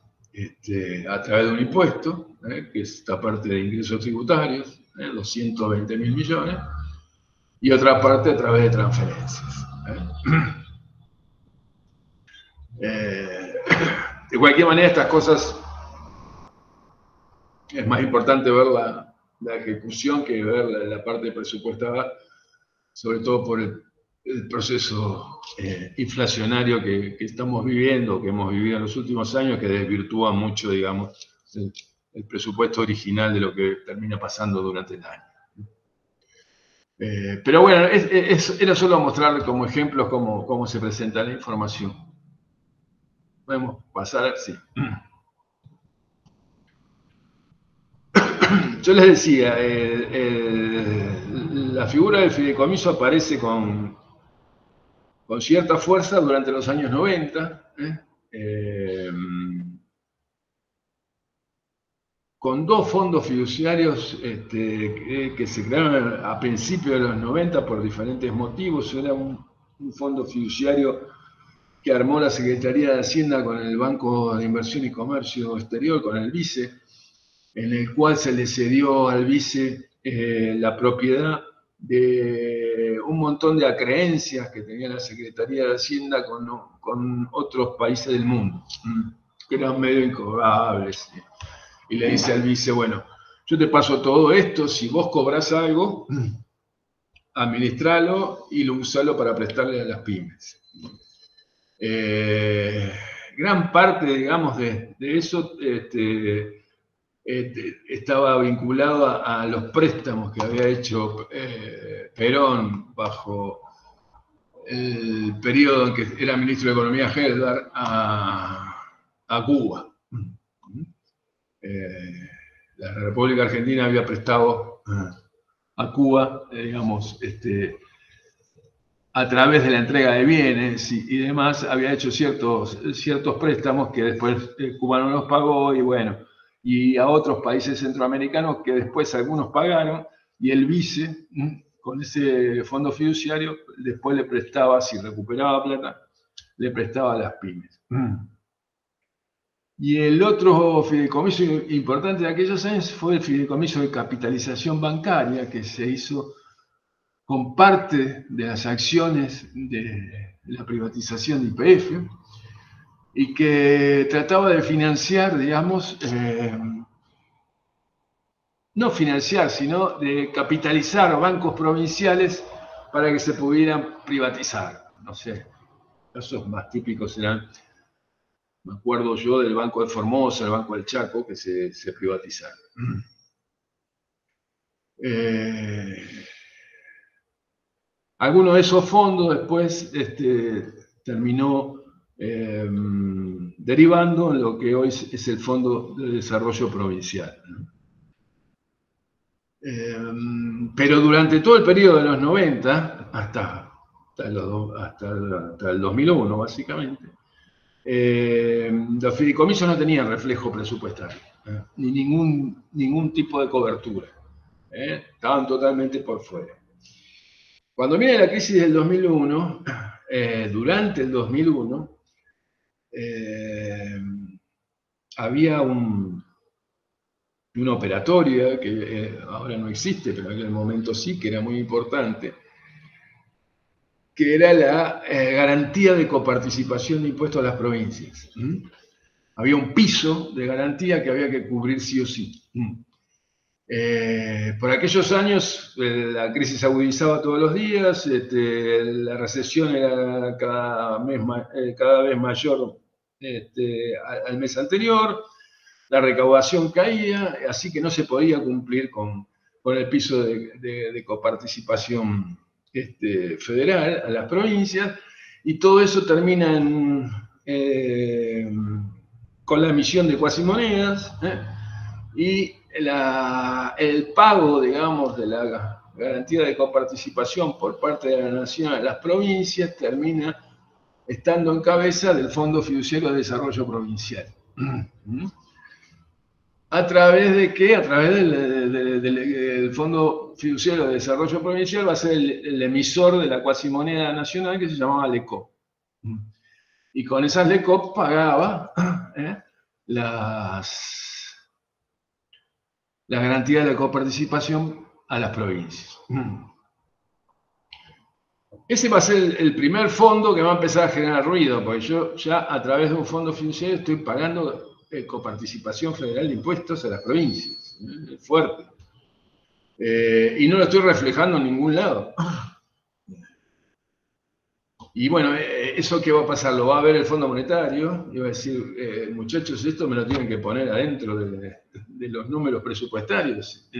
a través de un impuesto, que es esta parte de ingresos tributarios, 220.000 millones, y otra parte a través de transferencias. De cualquier manera, estas cosas es más importante ver la ejecución que ver la parte presupuestada, sobre todo por el proceso inflacionario que estamos viviendo, que hemos vivido en los últimos años, que desvirtúa mucho, digamos, el presupuesto original de lo que termina pasando durante el año. Pero bueno, era solo mostrarle como ejemplos cómo se presenta la información. Podemos pasar, sí. Yo les decía, la figura del fideicomiso aparece con cierta fuerza durante los años 90, con dos fondos fiduciarios que se crearon a principios de los 90 por diferentes motivos. Era un fondo fiduciario que armó la Secretaría de Hacienda con el Banco de Inversión y Comercio Exterior, con el BICE, en el cual se le cedió al BICE la propiedad de un montón de acreencias que tenía la Secretaría de Hacienda con otros países del mundo, que eran medio incobrables. Y le dice al BICE, bueno, yo te paso todo esto, si vos cobrás algo, administralo y lo usalo para prestarle a las pymes. Gran parte, digamos, de eso estaba vinculado a los préstamos que había hecho Perón bajo el periodo en que era ministro de Economía Helder a Cuba. La República Argentina había prestado a Cuba, digamos, a través de la entrega de bienes y demás, había hecho ciertos préstamos que después Cuba no los pagó, y bueno, y a otros países centroamericanos que después algunos pagaron, y el BICE, con ese fondo fiduciario, después le prestaba, si recuperaba plata, le prestaba a las pymes. Y el otro fideicomiso importante de aquellos años fue el fideicomiso de capitalización bancaria, que se hizo con parte de las acciones de la privatización de YPF, y que trataba de financiar, digamos, no financiar, sino de capitalizar bancos provinciales para que se pudieran privatizar. No sé, casos más típicos eran, me acuerdo yo, del Banco de Formosa, el Banco del Chaco, que se privatizaron. Alguno de esos fondos después terminó derivando en lo que hoy es el Fondo de Desarrollo Provincial. Pero durante todo el periodo de los 90, hasta el 2001 básicamente, los fideicomisos no tenían reflejo presupuestario, ni ningún tipo de cobertura. Estaban totalmente por fuera. Cuando viene la crisis del 2001, durante el 2001, había una operatoria que ahora no existe, pero en aquel momento sí, que era muy importante, que era la garantía de coparticipación de impuestos a las provincias. Había un piso de garantía que había que cubrir sí o sí. Por aquellos años la crisis se agudizaba todos los días, la recesión era cada vez mayor al mes anterior, la recaudación caía, así que no se podía cumplir con el piso de coparticipación federal a las provincias, y todo eso termina con la emisión de cuasimonedas, y el pago, digamos, de la garantía de coparticipación por parte de la Nación a las provincias termina estando en cabeza del Fondo Fiduciario de Desarrollo Provincial. ¿A través de qué? A través del Fondo Fiduciario de Desarrollo Provincial va a ser el emisor de la cuasimoneda nacional que se llamaba LECOP. Y con esas LECOP pagaba la garantía de coparticipación a las provincias. Ese va a ser el primer fondo que va a empezar a generar ruido, porque yo ya a través de un fondo fiduciario estoy pagando coparticipación federal de impuestos a las provincias. Fuerte. Y no lo estoy reflejando en ningún lado. Y bueno, ¿eso qué va a pasar? Lo va a ver el Fondo Monetario y va a decir, muchachos, esto me lo tienen que poner adentro de los números presupuestarios.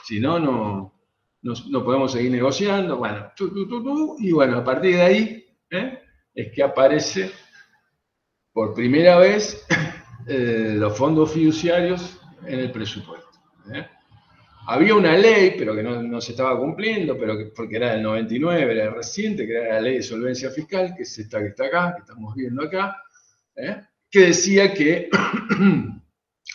Si no, no podemos seguir negociando. Bueno, y bueno, a partir de ahí es que aparece por primera vez los fondos fiduciarios en el presupuesto. Había una ley, pero que no se estaba cumpliendo, porque era del 99, era reciente, que era la ley de solvencia fiscal, que es esta que está acá, que estamos viendo acá, que decía que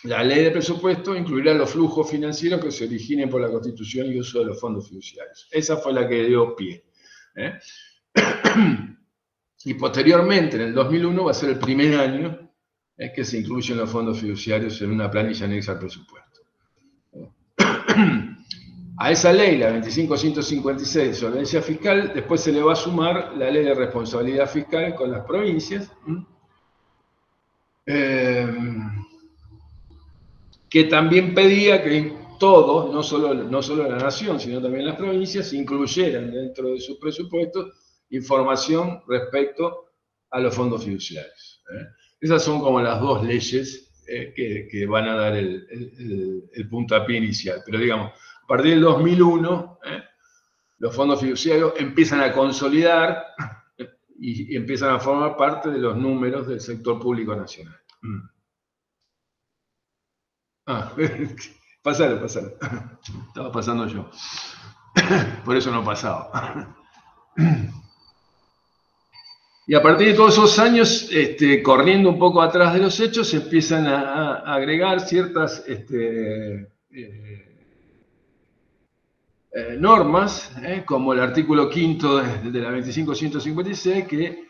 la ley de presupuesto incluirá los flujos financieros que se originen por la constitución y uso de los fondos fiduciarios. Esa fue la que dio pie. Y posteriormente, en el 2001, va a ser el primer año que se incluyen los fondos fiduciarios en una planilla anexa al presupuesto. A esa ley, la 25.156 de solvencia fiscal, después se le va a sumar la ley de responsabilidad fiscal con las provincias, que también pedía que todos, no solo la nación, sino también las provincias, incluyeran dentro de sus presupuestos información respecto a los fondos fiduciarios. Esas son como las dos leyes que van a dar el puntapié inicial. Pero digamos, a partir del 2001, los fondos fiduciarios empiezan a consolidar y empiezan a formar parte de los números del sector público nacional. Pasalo. Estaba pasando yo. Por eso no pasaba. Y a partir de todos esos años, corriendo un poco atrás de los hechos, se empiezan a agregar ciertas normas, como el artículo 5 de la 25.156, que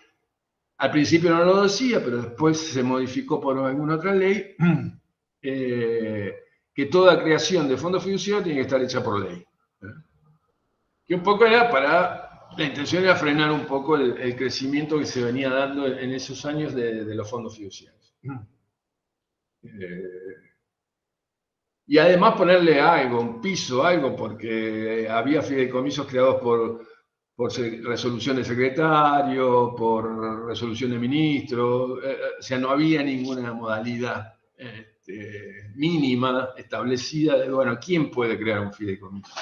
al principio no lo decía, pero después se modificó por alguna otra ley, que toda creación de fondo fiduciario tiene que estar hecha por ley. Que un poco era la intención era frenar un poco el crecimiento que se venía dando en esos años de los fondos fiduciarios. Y además ponerle algo, un piso, algo, porque había fideicomisos creados por resolución de secretario, por resolución de ministro, o sea, no había ninguna modalidad mínima establecida de, bueno, ¿quién puede crear un fideicomiso?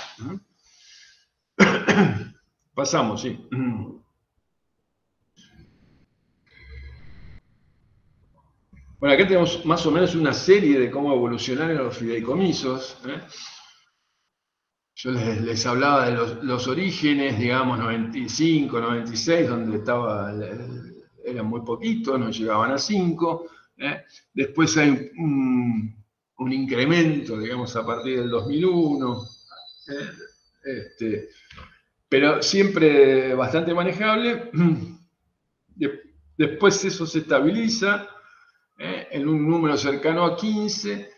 Pasamos, sí. Bueno, acá tenemos más o menos una serie de cómo evolucionaron los fideicomisos. Yo les hablaba de los orígenes, digamos, 95, 96, donde eran muy poquitos, no llegaban a 5. Después hay un incremento, digamos, a partir del 2001. Pero siempre bastante manejable. Después eso se estabiliza en un número cercano a 15,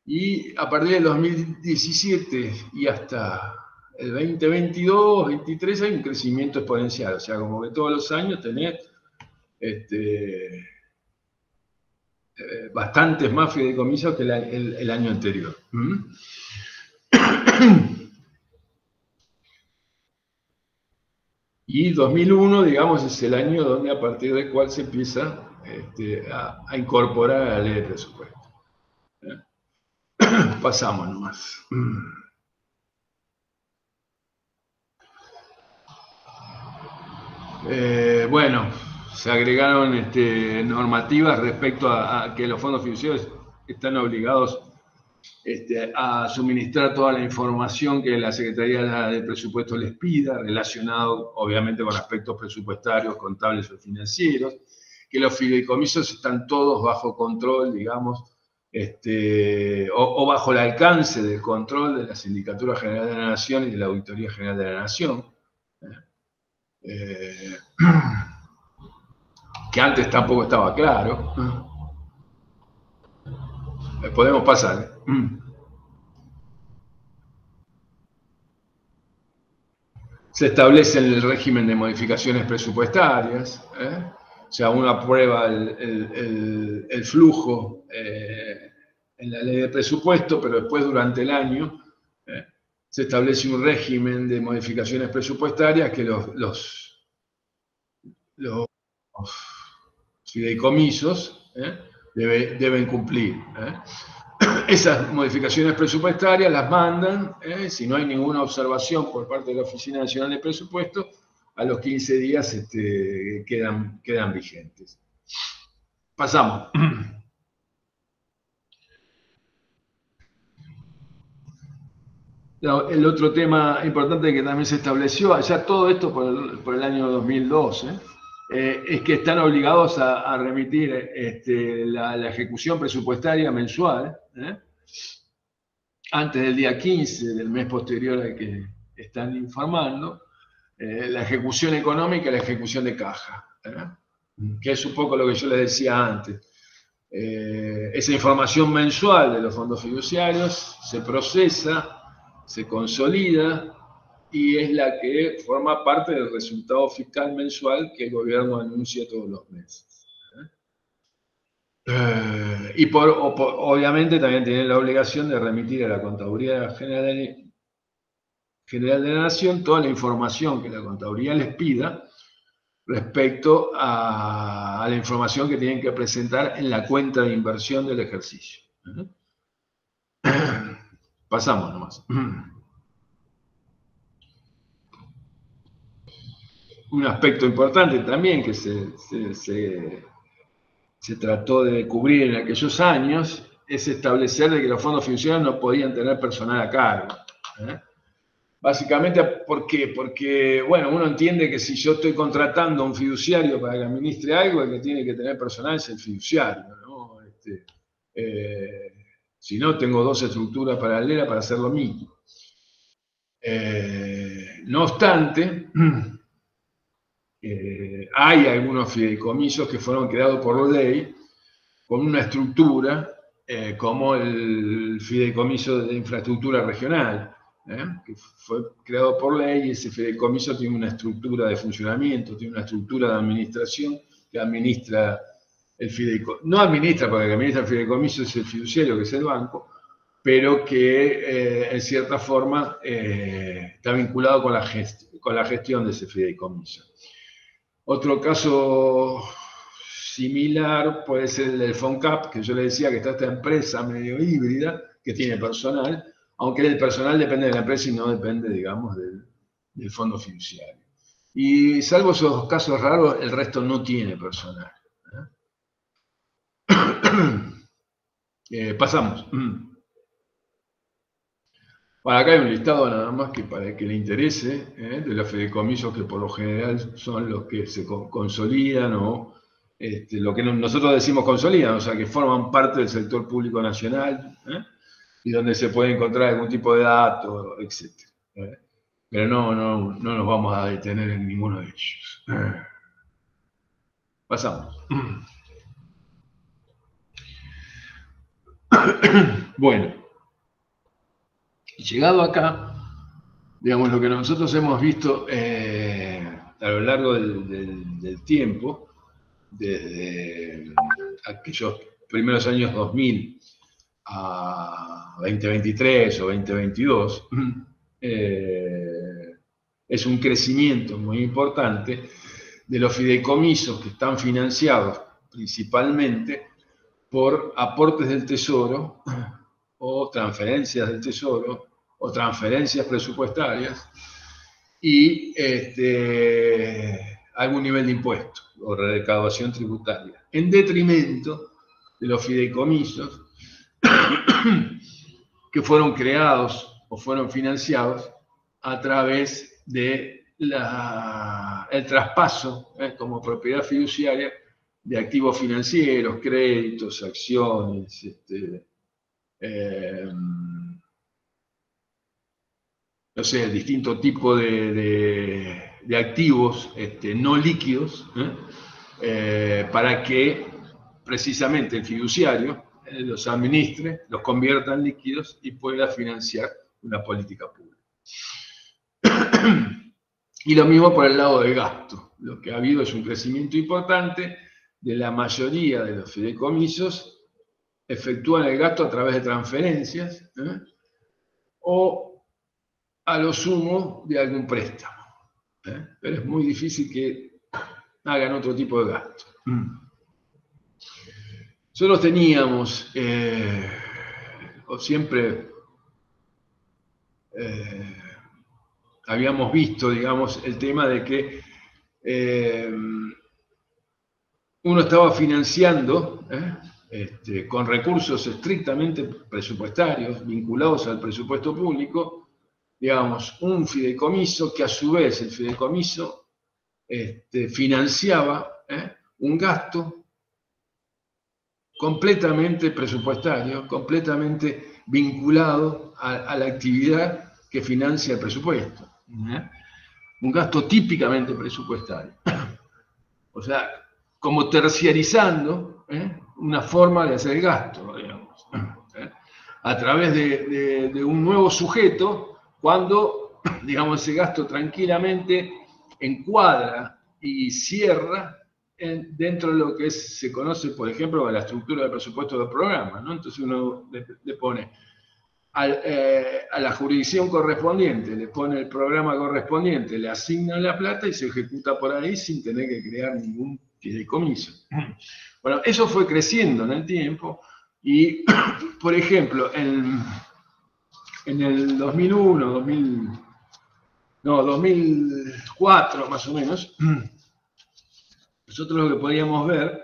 y a partir del 2017 y hasta el 2022, 2023 hay un crecimiento exponencial, o sea, como que todos los años tenés bastantes más fideicomisos que el año anterior. Y 2001, digamos, es el año donde a partir del cual se empieza a incorporar a la ley de presupuesto. Pasamos nomás. Bueno, se agregaron normativas respecto a que los fondos fiduciarios están obligados a suministrar toda la información que la Secretaría de Presupuesto les pida, relacionado obviamente con aspectos presupuestarios, contables o financieros, que los fideicomisos están todos bajo control, digamos, o bajo el alcance del control de la Sindicatura General de la Nación y de la Auditoría General de la Nación. Que antes tampoco estaba claro. Podemos pasar. Se establece el régimen de modificaciones presupuestarias. O sea, uno aprueba el flujo en la ley de presupuesto, pero después durante el año se establece un régimen de modificaciones presupuestarias que los fideicomisos deben cumplir. Esas modificaciones presupuestarias las mandan, si no hay ninguna observación por parte de la Oficina Nacional de Presupuesto, a los 15 días quedan vigentes. Pasamos. El otro tema importante que también se estableció, allá todo esto por el año 2012, es que están obligados a remitir la ejecución presupuestaria mensual, antes del día 15 del mes posterior al que están informando, la ejecución económica y la ejecución de caja, que es un poco lo que yo les decía antes. Esa información mensual de los fondos fiduciarios se procesa, se consolida y es la que forma parte del resultado fiscal mensual que el gobierno anuncia todos los meses. Y obviamente también tienen la obligación de remitir a la Contaduría General de la Nación toda la información que la Contaduría les pida respecto a la información que tienen que presentar en la cuenta de inversión del ejercicio. Pasamos nomás. Un aspecto importante también que se trató de cubrir en aquellos años es establecer de que los fondos fiduciarios no podían tener personal a cargo. Básicamente, ¿por qué? Porque, bueno, uno entiende que si yo estoy contratando a un fiduciario para que administre algo, el que tiene que tener personal es el fiduciario, ¿no? Si no, tengo dos estructuras paralelas para hacer lo mismo. No obstante, hay algunos fideicomisos que fueron creados por ley con una estructura como el fideicomiso de infraestructura regional, que fue creado por ley, y ese fideicomiso tiene una estructura de funcionamiento, tiene una estructura de administración que administra el fideicomiso. No administra, porque el que administra el fideicomiso es el fiduciario, que es el banco, pero que en cierta forma está vinculado con la gestión de ese fideicomiso. Otro caso similar puede ser el del FONCAP, que yo le decía que está esta empresa medio híbrida, que tiene personal, aunque el personal depende de la empresa y no depende, digamos, del fondo fiduciario. Y salvo esos casos raros, el resto no tiene personal. Pasamos. Bueno, acá hay un listado nada más que para el que le interese, de los fideicomisos que por lo general son los que se consolidan o lo que nosotros decimos consolidan, o sea, que forman parte del sector público nacional y donde se puede encontrar algún tipo de dato, etc. Pero no nos vamos a detener en ninguno de ellos. Pasamos. Bueno. Llegado acá, digamos, lo que nosotros hemos visto a lo largo del tiempo, desde aquellos primeros años 2000 a 2023 o 2022, es un crecimiento muy importante de los fideicomisos que están financiados principalmente por aportes del Tesoro o transferencias del Tesoro o transferencias presupuestarias y algún nivel de impuesto o recaudación tributaria, en detrimento de los fideicomisos que fueron creados o fueron financiados a través de el traspaso como propiedad fiduciaria de activos financieros, créditos, acciones, no sé, distintos tipos de activos no líquidos, para que precisamente el fiduciario los administre, los convierta en líquidos y pueda financiar una política pública. Y lo mismo por el lado del gasto. Lo que ha habido es un crecimiento importante de la mayoría de los fideicomisos, efectúan el gasto a través de transferencias, o a lo sumo de algún préstamo. Pero es muy difícil que hagan otro tipo de gasto. Nosotros teníamos, o siempre habíamos visto, digamos, el tema de que uno estaba financiando con recursos estrictamente presupuestarios, vinculados al presupuesto público, digamos, un fideicomiso que a su vez el fideicomiso financiaba un gasto completamente presupuestario, completamente vinculado a la actividad que financia el presupuesto. Un gasto típicamente presupuestario. O sea, como terciarizando una forma de hacer el gasto, digamos, a través de un nuevo sujeto, cuando, digamos, ese gasto tranquilamente encuadra y cierra dentro de lo que se conoce, por ejemplo, la estructura del presupuesto del programa, ¿no? Entonces uno le pone a la jurisdicción correspondiente, le pone el programa correspondiente, le asignan la plata y se ejecuta por ahí sin tener que crear ningún fideicomiso. Bueno, eso fue creciendo en el tiempo y, por ejemplo, en el 2001, 2004 más o menos, nosotros lo que podíamos ver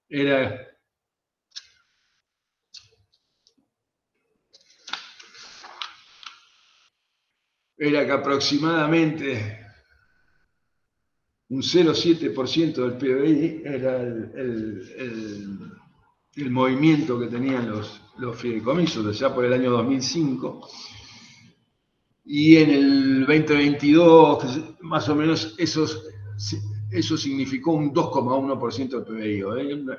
era que aproximadamente un 0,7% del PBI era el movimiento que tenían los fideicomisos, ya por el año 2005. Y en el 2022, más o menos, eso significó un 2,1% del PBI, un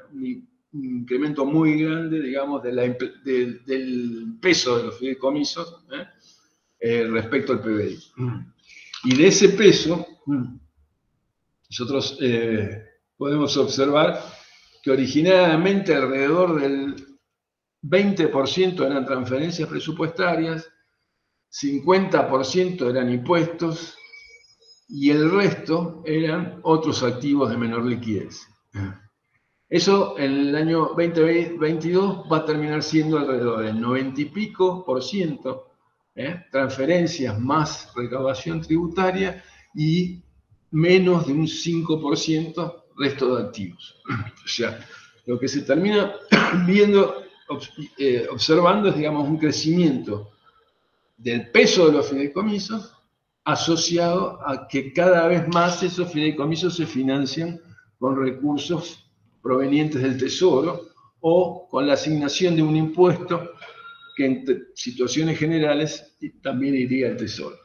incremento muy grande, digamos, del peso de los fideicomisos respecto al PBI. Y de ese peso, nosotros podemos observar que originariamente alrededor del 20% eran transferencias presupuestarias, 50% eran impuestos y el resto eran otros activos de menor liquidez. Eso en el año 2022 va a terminar siendo alrededor del 90 y pico %, transferencias más recaudación tributaria y menos de un 5% resto de activos. O sea, lo que se termina observando es, digamos, un crecimiento del peso de los fideicomisos asociado a que cada vez más esos fideicomisos se financian con recursos provenientes del Tesoro o con la asignación de un impuesto que en situaciones generales también iría al Tesoro.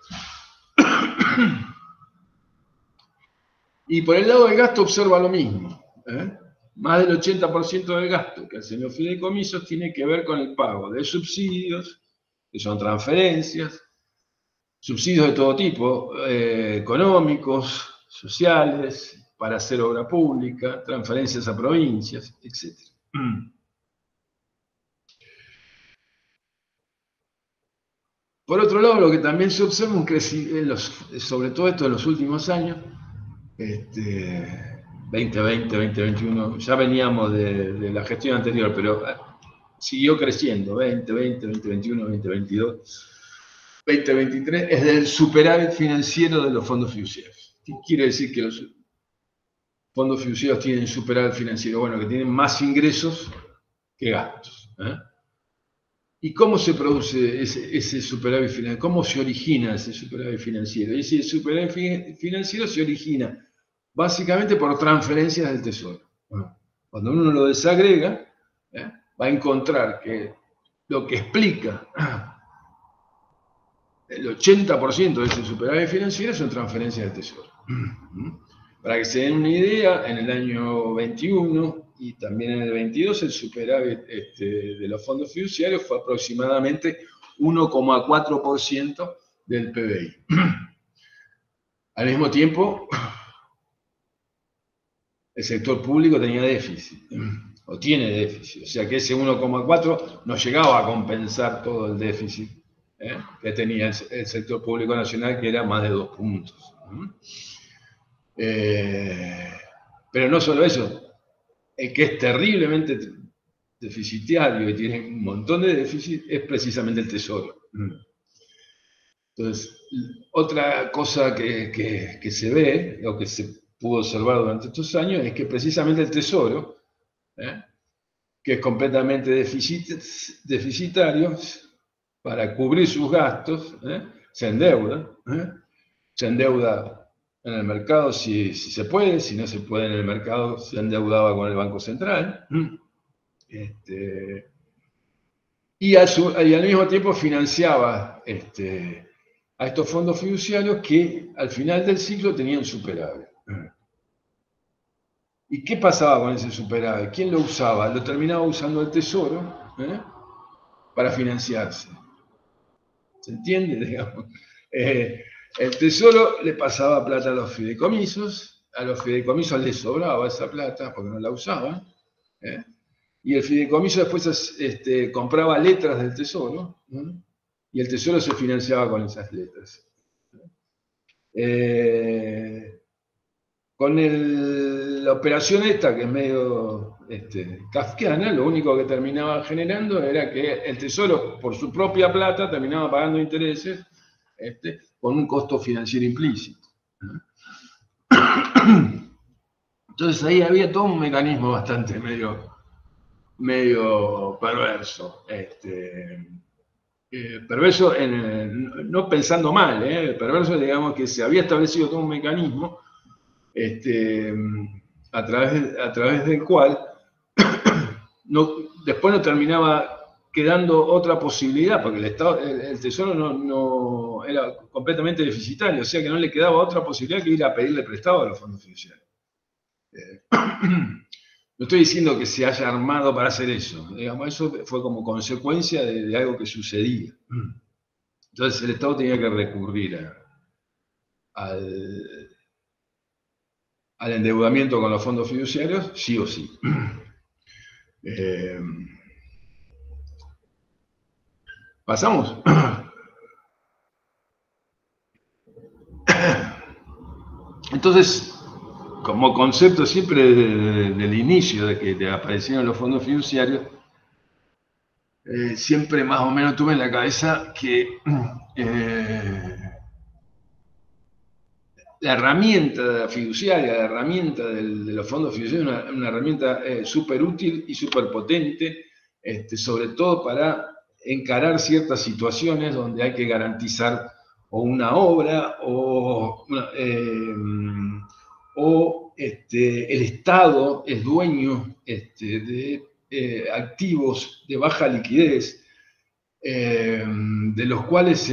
Y por el lado del gasto observa lo mismo. Más del 80% del gasto que hacen los fideicomisos tiene que ver con el pago de subsidios, que son transferencias, subsidios de todo tipo, económicos, sociales, para hacer obra pública, transferencias a provincias, etc. Por otro lado, lo que también se observa un crecimiento, sobre todo esto en los últimos años, 2020, 2021, ya veníamos de la gestión anterior, pero siguió creciendo, 2020, 2021, 2022, 2023, es del superávit financiero de los fondos fiduciarios. ¿Qué quiere decir que los fondos fiduciarios tienen superávit financiero? Bueno, que tienen más ingresos que gastos. ¿Y cómo se produce ese superávit financiero? ¿Cómo se origina ese superávit financiero? Y ese superávit financiero se origina básicamente por transferencias del Tesoro. Cuando uno lo desagrega, va a encontrar que lo que explica el 80% de ese superávit financiero son transferencias del Tesoro. Para que se den una idea, en el año 21 y también en el 22, el superávit de los fondos fiduciarios fue aproximadamente 1,4% del PBI. Al mismo tiempo, el sector público tenía déficit, o tiene déficit, o sea que ese 1,4 no llegaba a compensar todo el déficit que tenía el sector público nacional, que era más de 2 puntos. Pero no solo eso, el que es terriblemente deficitario y tiene un montón de déficit es precisamente el Tesoro. Entonces, otra cosa que se ve, o que se pudo observar durante estos años, es que precisamente el Tesoro, que es completamente deficitario, para cubrir sus gastos, se endeuda. Se endeuda en el mercado si se puede, si no se puede en el mercado, se endeudaba con el Banco Central. Y al mismo tiempo financiaba a estos fondos fiduciarios que al final del ciclo tenían superávit. ¿Y qué pasaba con ese superávit? ¿Quién lo usaba? Lo terminaba usando el Tesoro para financiarse. ¿Se entiende? Digamos. El Tesoro le pasaba plata a los fideicomisos les sobraba esa plata porque no la usaban, y el fideicomiso después compraba letras del Tesoro, y el Tesoro se financiaba con esas letras. Con la operación esta, que es medio kafkiana, lo único que terminaba generando era que el Tesoro, por su propia plata, terminaba pagando intereses con un costo financiero implícito. Entonces ahí había todo un mecanismo bastante medio perverso. Perverso, no pensando mal, perverso, digamos, que se había establecido todo un mecanismo a través del cual después no terminaba quedando otra posibilidad, porque el Tesoro no era completamente deficitario, o sea que no le quedaba otra posibilidad que ir a pedirle prestado a los fondos fiduciarios. No estoy diciendo que se haya armado para hacer eso, digamos, eso fue como consecuencia de algo que sucedía. Entonces el Estado tenía que recurrir al endeudamiento con los fondos fiduciarios, sí o sí. ¿Pasamos? Entonces, como concepto siempre del inicio de que aparecieron los fondos fiduciarios, siempre más o menos tuve en la cabeza que la herramienta fiduciaria, la herramienta de los fondos fiduciarios es una herramienta súper útil y súper potente, sobre todo para encarar ciertas situaciones donde hay que garantizar o una obra o el Estado es dueño de activos de baja liquidez, de los cuales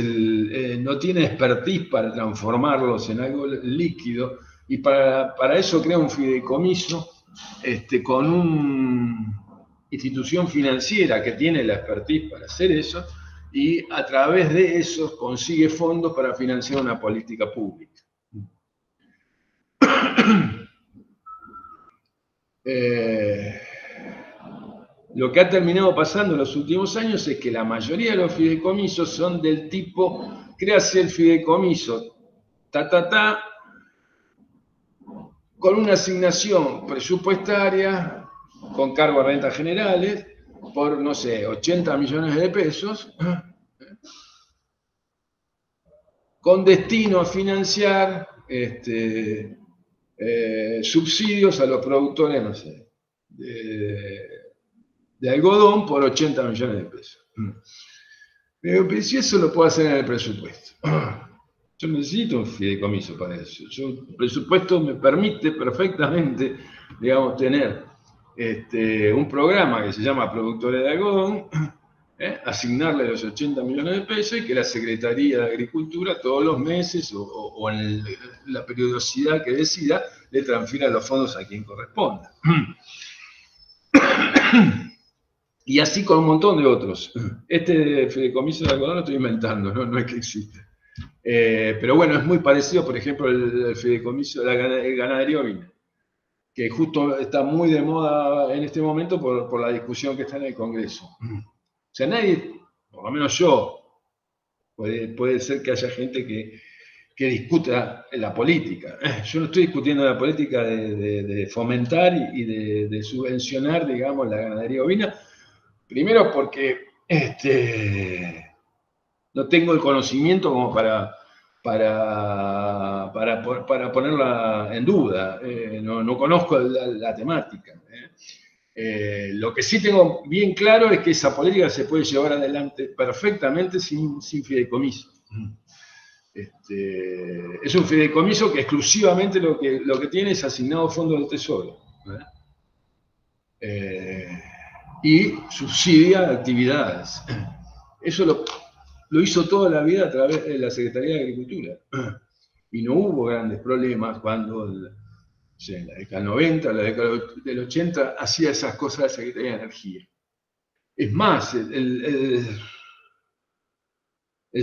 no tiene expertise para transformarlos en algo líquido, y para eso crea un fideicomiso con una institución financiera que tiene la expertise para hacer eso, y a través de eso consigue fondos para financiar una política pública. lo que ha terminado pasando en los últimos años es que la mayoría de los fideicomisos son del tipo, créase el fideicomiso, con una asignación presupuestaria, con cargo a rentas generales, por, no sé, 80 millones de pesos, con destino a financiar subsidios a los productores, no sé, de algodón por 80 millones de pesos. Pero si eso lo puedo hacer en el presupuesto. Yo necesito un fideicomiso para eso. El presupuesto me permite perfectamente, digamos, tener un programa que se llama Productores de Algodón, asignarle los 80 millones de pesos y que la Secretaría de Agricultura todos los meses o en la periodicidad que decida le transfiera los fondos a quien corresponda. Y así con un montón de otros. Este fideicomiso de algodón lo estoy inventando, no es que existe. Pero bueno, es muy parecido, por ejemplo, el fideicomiso de la ganadería ovina, que justo está muy de moda en este momento por la discusión que está en el Congreso. O sea, nadie, por lo menos yo, puede ser que haya gente que discuta la política. Yo no estoy discutiendo la política de fomentar y de subvencionar, digamos, la ganadería ovina. Primero porque no tengo el conocimiento como para ponerla en duda. No conozco la temática. Lo que sí tengo bien claro es que esa política se puede llevar adelante perfectamente sin fideicomiso. Es un fideicomiso que exclusivamente lo que tiene es asignado fondos del Tesoro. Y subsidia actividades. Eso lo hizo toda la vida a través de la Secretaría de Agricultura. Y no hubo grandes problemas cuando en la década del 90, la década del 80, hacía esas cosas la Secretaría de Energía. Es más, el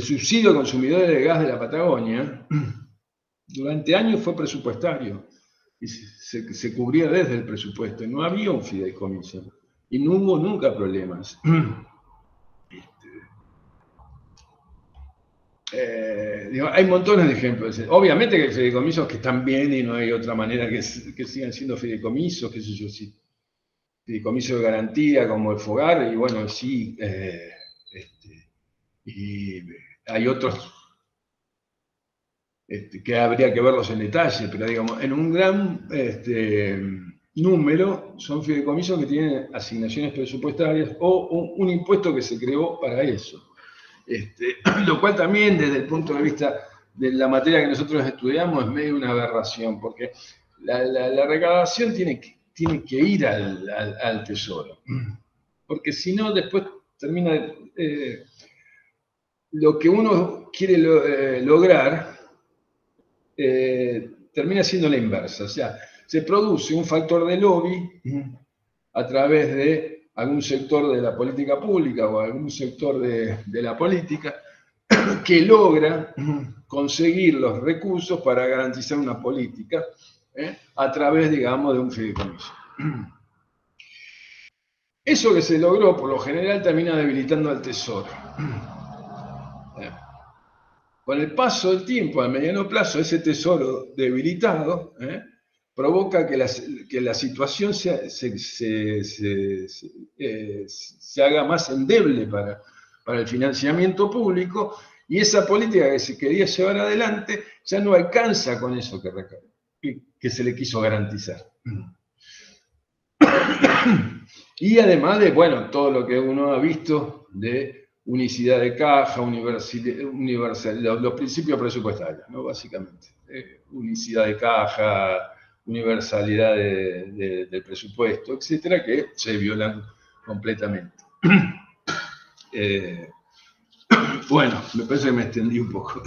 subsidio a consumidores de gas de la Patagonia durante años fue presupuestario y se cubría desde el presupuesto. No había un fideicomiso y no hubo nunca problemas. Hay montones de ejemplos. Obviamente que hay fideicomisos que están bien y no hay otra manera que sigan siendo fideicomisos, qué sé yo, sí. Fideicomiso de garantía como el FOGAR, y bueno, sí, y hay otros que habría que verlos en detalle, pero digamos, en un gran número son fideicomisos que tienen asignaciones presupuestarias o un impuesto que se creó para eso. Lo cual también desde el punto de vista de la materia que nosotros estudiamos es medio una aberración, porque la recaudación tiene que ir al Tesoro, porque si no después termina lo que uno quiere lograr termina siendo la inversa, o sea, se produce un factor de lobby a través de algún sector de la política pública o algún sector de la política que logra conseguir los recursos para garantizar una política a través, digamos, de un fideicomiso. Eso que se logró, por lo general, termina debilitando al Tesoro. Con el paso del tiempo, a mediano plazo, ese Tesoro debilitado provoca que la situación se haga más endeble para el financiamiento público, y esa política que se quería llevar adelante ya no alcanza con eso que se le quiso garantizar. Y además de, bueno, todo lo que uno ha visto de unicidad de caja, los principios presupuestarios, ¿no? Básicamente. Unicidad de caja, universalidad del presupuesto, etcétera, que se violan completamente. Bueno, me parece que me extendí un poco.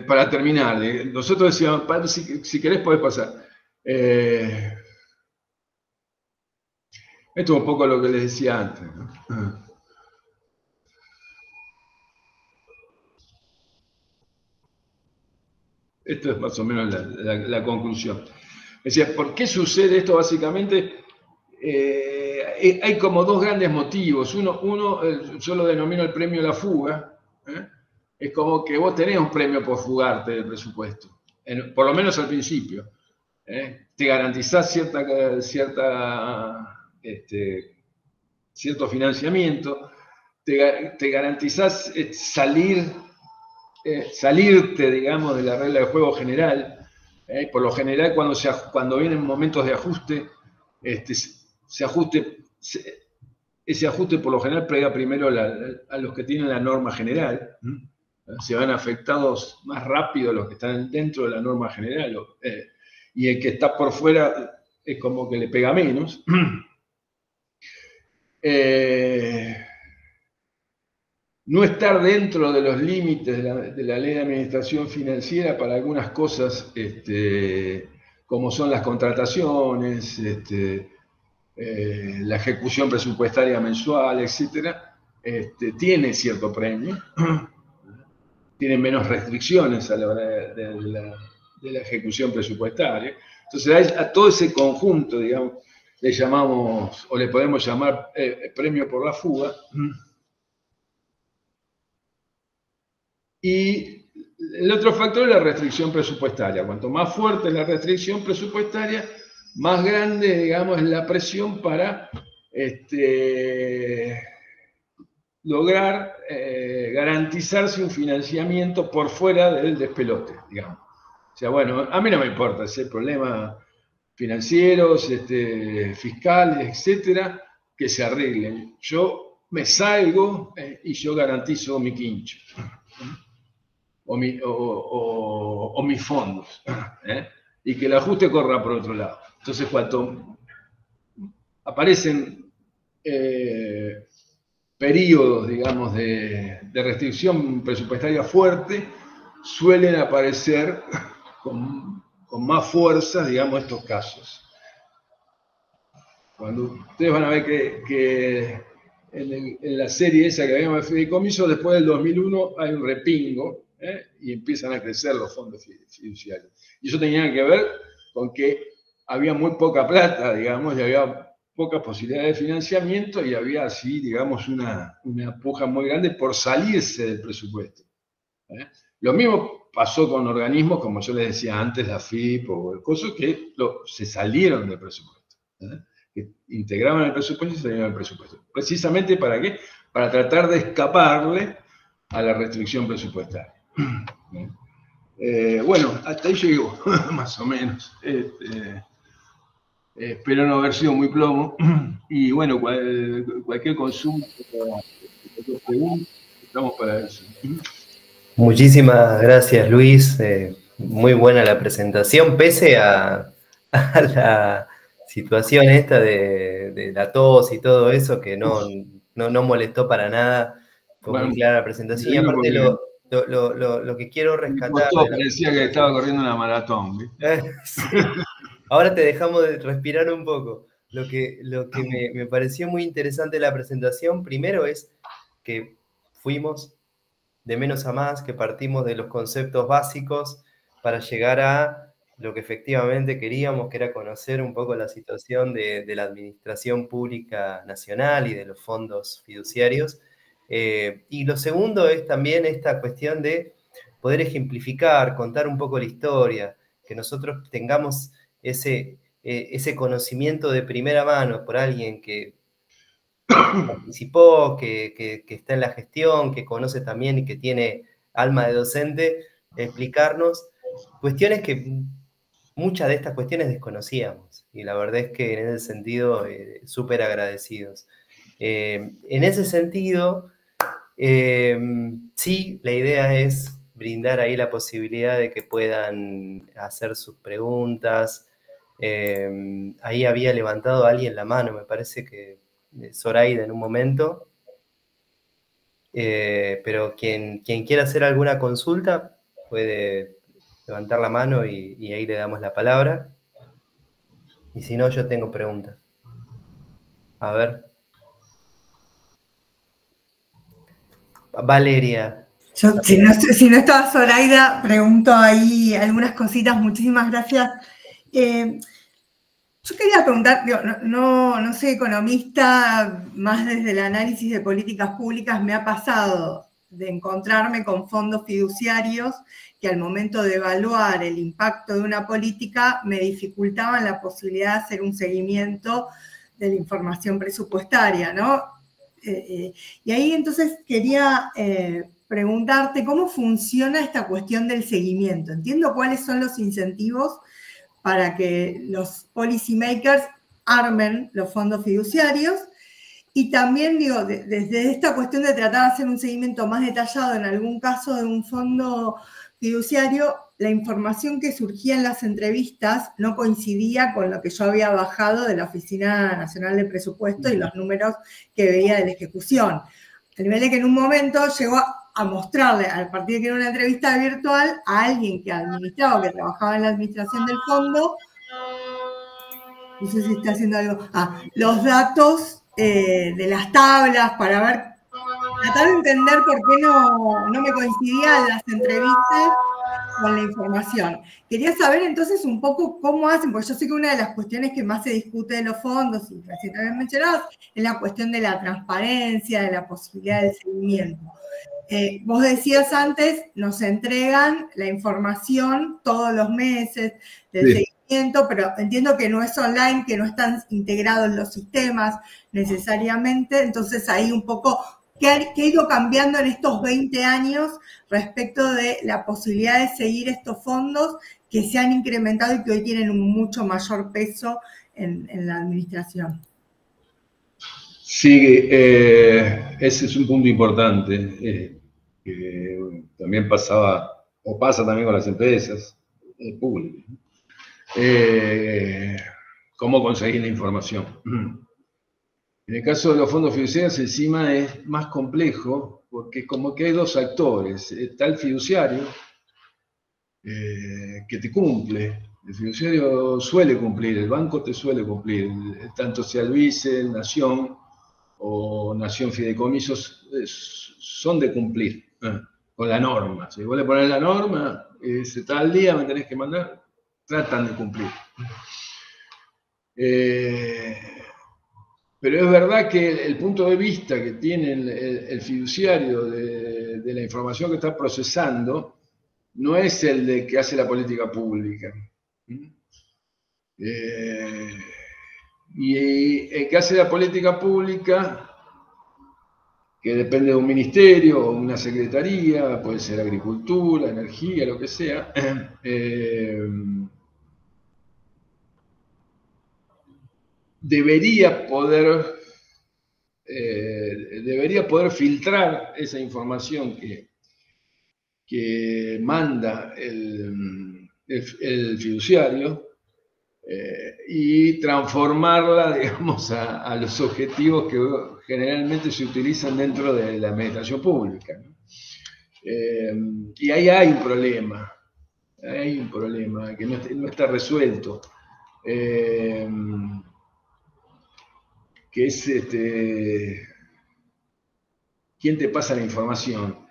Para terminar, nosotros decíamos, padre, si querés podés pasar. Esto es un poco lo que les decía antes, ¿no? Esto es más o menos la conclusión. Decía, ¿por qué sucede esto? Básicamente, hay como dos grandes motivos. Uno, yo lo denomino el premio a la fuga. Es como que vos tenés un premio por fugarte del presupuesto, por lo menos al principio. Te garantizás cierto financiamiento, te garantizás salirte, digamos, de la regla de juego general. Por lo general, cuando vienen momentos de ajuste, ese ajuste por lo general pega primero a los que tienen la norma general. Se van afectados más rápido los que están dentro de la norma general. Y el que está por fuera es como que le pega menos. No estar dentro de los límites de la ley de administración financiera para algunas cosas, como son las contrataciones, la ejecución presupuestaria mensual, etcétera, tiene cierto premio, tiene menos restricciones a la hora de la ejecución presupuestaria. Entonces, a todo ese conjunto, digamos, le llamamos, o le podemos llamar premio por la fuga. Y el otro factor es la restricción presupuestaria. Cuanto más fuerte es la restricción presupuestaria, más grande, digamos, es la presión para lograr garantizarse un financiamiento por fuera del despelote, digamos. O sea, bueno, a mí no me importa si hay problemas financieros, fiscales, etcétera, que se arreglen. Yo me salgo y yo garantizo mi quincho. O mis fondos, y que el ajuste corra por otro lado. Entonces, cuando aparecen periodos, digamos, de restricción presupuestaria fuerte, suelen aparecer con más fuerza, digamos, estos casos. Cuando ustedes van a ver que en la serie esa que habíamos de fideicomiso, después del 2001 hay un repingo, y empiezan a crecer los fondos fiduciarios. Y eso tenía que ver con que había muy poca plata, digamos, y había pocas posibilidades de financiamiento y había así, digamos, una puja muy grande por salirse del presupuesto. Lo mismo pasó con organismos, como yo les decía antes, la FIP o el COSO, que se salieron del presupuesto. Que integraban el presupuesto y salieron del presupuesto. ¿Precisamente para qué? Para tratar de escaparle a la restricción presupuestaria. Bueno, hasta ahí llego, más o menos. Espero no haber sido muy plomo. Y bueno, cualquier consulta, cualquier pregunta, estamos para eso. Muchísimas gracias, Luis. Muy buena la presentación, pese a la situación esta de la tos y todo eso, que no molestó para nada. Fue muy clara la presentación. Y aparte lo que quiero rescatar... Parecía que estaba corriendo una maratón. Sí. Ahora te dejamos de respirar un poco. Lo que me pareció muy interesante de la presentación, primero es que fuimos de menos a más, que partimos de los conceptos básicos para llegar a lo que efectivamente queríamos, que era conocer un poco la situación de la administración pública nacional y de los fondos fiduciarios. Y lo segundo es también esta cuestión de poder ejemplificar, contar un poco la historia, que nosotros tengamos ese conocimiento de primera mano por alguien que participó, que está en la gestión, que conoce también y que tiene alma de docente, explicarnos cuestiones que muchas de estas cuestiones desconocíamos. Y la verdad es que en ese sentido, súper agradecidos. En ese sentido, sí, la idea es brindar ahí la posibilidad de que puedan hacer sus preguntas. Ahí había levantado a alguien la mano, me parece que Zoraida en un momento. Pero quien quiera hacer alguna consulta puede levantar la mano y ahí le damos la palabra. Y si no, yo tengo preguntas. A ver. Valeria. Yo, si no estaba Zoraida, pregunto ahí algunas cositas. Muchísimas gracias. Yo quería preguntar, digo, no soy economista, más desde el análisis de políticas públicas me ha pasado de encontrarme con fondos fiduciarios que al momento de evaluar el impacto de una política me dificultaban la posibilidad de hacer un seguimiento de la información presupuestaria, ¿no? Y ahí entonces quería preguntarte cómo funciona esta cuestión del seguimiento. Entiendo cuáles son los incentivos para que los policymakers armen los fondos fiduciarios y también, digo, desde esta cuestión de tratar de hacer un seguimiento más detallado en algún caso de un fondo fiduciario, la información que surgía en las entrevistas no coincidía con lo que yo había bajado de la Oficina Nacional de Presupuesto y los números que veía de la ejecución. A nivel de que en un momento llegó a mostrarle, a partir de que era una entrevista virtual, a alguien que administraba, que trabajaba en la administración del fondo, no sé si está haciendo algo, los datos de las tablas para ver, tratar de entender por qué no me coincidían las entrevistas con la información. Quería saber entonces un poco cómo hacen, porque yo sé que una de las cuestiones que más se discute de los fondos, y recientemente mencionados, es la cuestión de la transparencia, de la posibilidad del seguimiento. Vos decías antes, nos entregan la información todos los meses del seguimiento, pero entiendo que no es online, que no están integrados los sistemas necesariamente, entonces ahí un poco, ¿qué ha ido cambiando en estos 20 años respecto de la posibilidad de seguir estos fondos que se han incrementado y que hoy tienen un mucho mayor peso en la administración? Sí, ese es un punto importante, que también pasaba, o pasa también con las empresas públicas. ¿Cómo conseguir la información? En el caso de los fondos fiduciarios, encima es más complejo, porque como que hay dos actores. Está el fiduciario, que te cumple. El fiduciario suele cumplir, el banco te suele cumplir, tanto sea el Vice, Nación o Nación Fideicomisos, son de cumplir con la norma. Si vos le ponés la norma, ese tal día me tenés que mandar, tratan de cumplir. Pero es verdad que el punto de vista que tiene el fiduciario de la información que está procesando no es el de que hace la política pública. Y el que hace la política pública, que depende de un ministerio o una secretaría, puede ser agricultura, energía, lo que sea, debería poder filtrar esa información que manda el fiduciario y transformarla, digamos, a los objetivos que generalmente se utilizan dentro de la administración pública, ¿no? Y ahí hay un problema que no está resuelto, que es quién te pasa la información.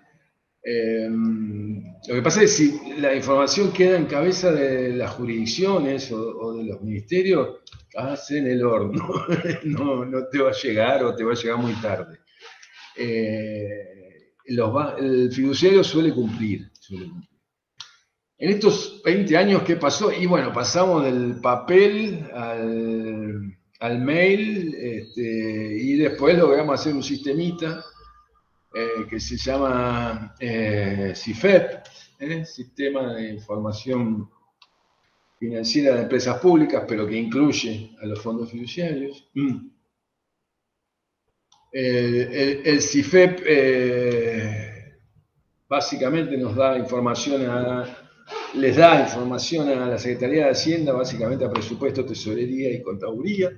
Lo que pasa es que si la información queda en cabeza de las jurisdicciones o de los ministerios, estás en el horno. No te va a llegar o te va a llegar muy tarde. El fiduciario suele cumplir. En estos 20 años, ¿qué pasó? Y bueno, pasamos del papel al mail, y después logramos hacer un sistemita que se llama CIFEP, Sistema de Información Financiera de Empresas Públicas, pero que incluye a los fondos fiduciarios. El CIFEP básicamente nos da información les da información a la Secretaría de Hacienda, básicamente a presupuesto, tesorería y contaduría.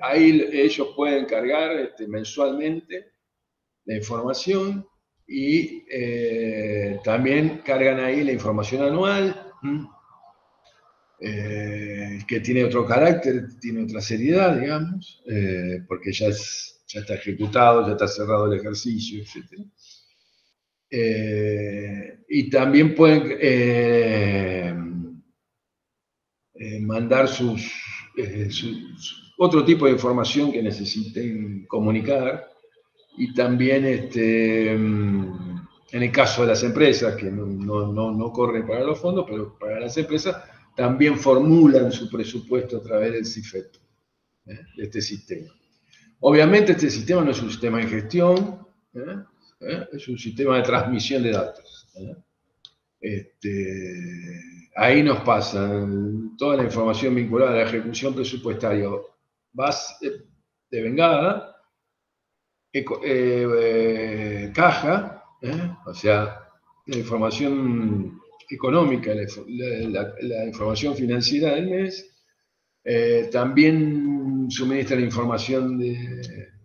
Ahí ellos pueden cargar mensualmente la información y también cargan ahí la información anual, que tiene otro carácter, tiene otra seriedad, digamos, porque ya ya está ejecutado, ya está cerrado el ejercicio, etc. Y también pueden mandar otro tipo de información que necesiten comunicar, y también en el caso de las empresas, que no corren para los fondos, pero para las empresas también formulan su presupuesto a través del CIFEP, de este sistema. Obviamente este sistema no es un sistema de gestión, es un sistema de transmisión de datos. Ahí nos pasan toda la información vinculada a la ejecución presupuestaria, devengada, caja, o sea, la información económica, la información financiera del mes. También suministra la información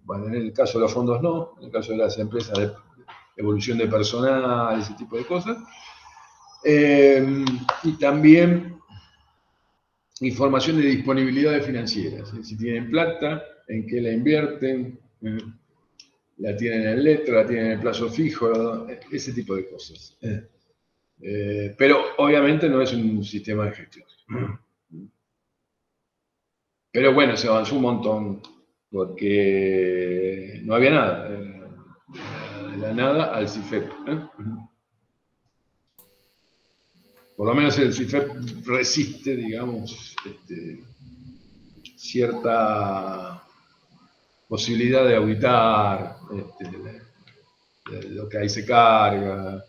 bueno, en el caso de los fondos no, en el caso de las empresas de evolución de personal, ese tipo de cosas. Y también información de disponibilidades financieras, si tienen plata, en qué la invierten, la tienen en letra, la tienen en plazo fijo, ese tipo de cosas. Pero obviamente no es un sistema de gestión. Pero bueno, se avanzó un montón, porque no había nada, de la nada al CIFEP. Por lo menos el CIFEP resiste, digamos, cierta posibilidad de auditar lo que ahí se carga,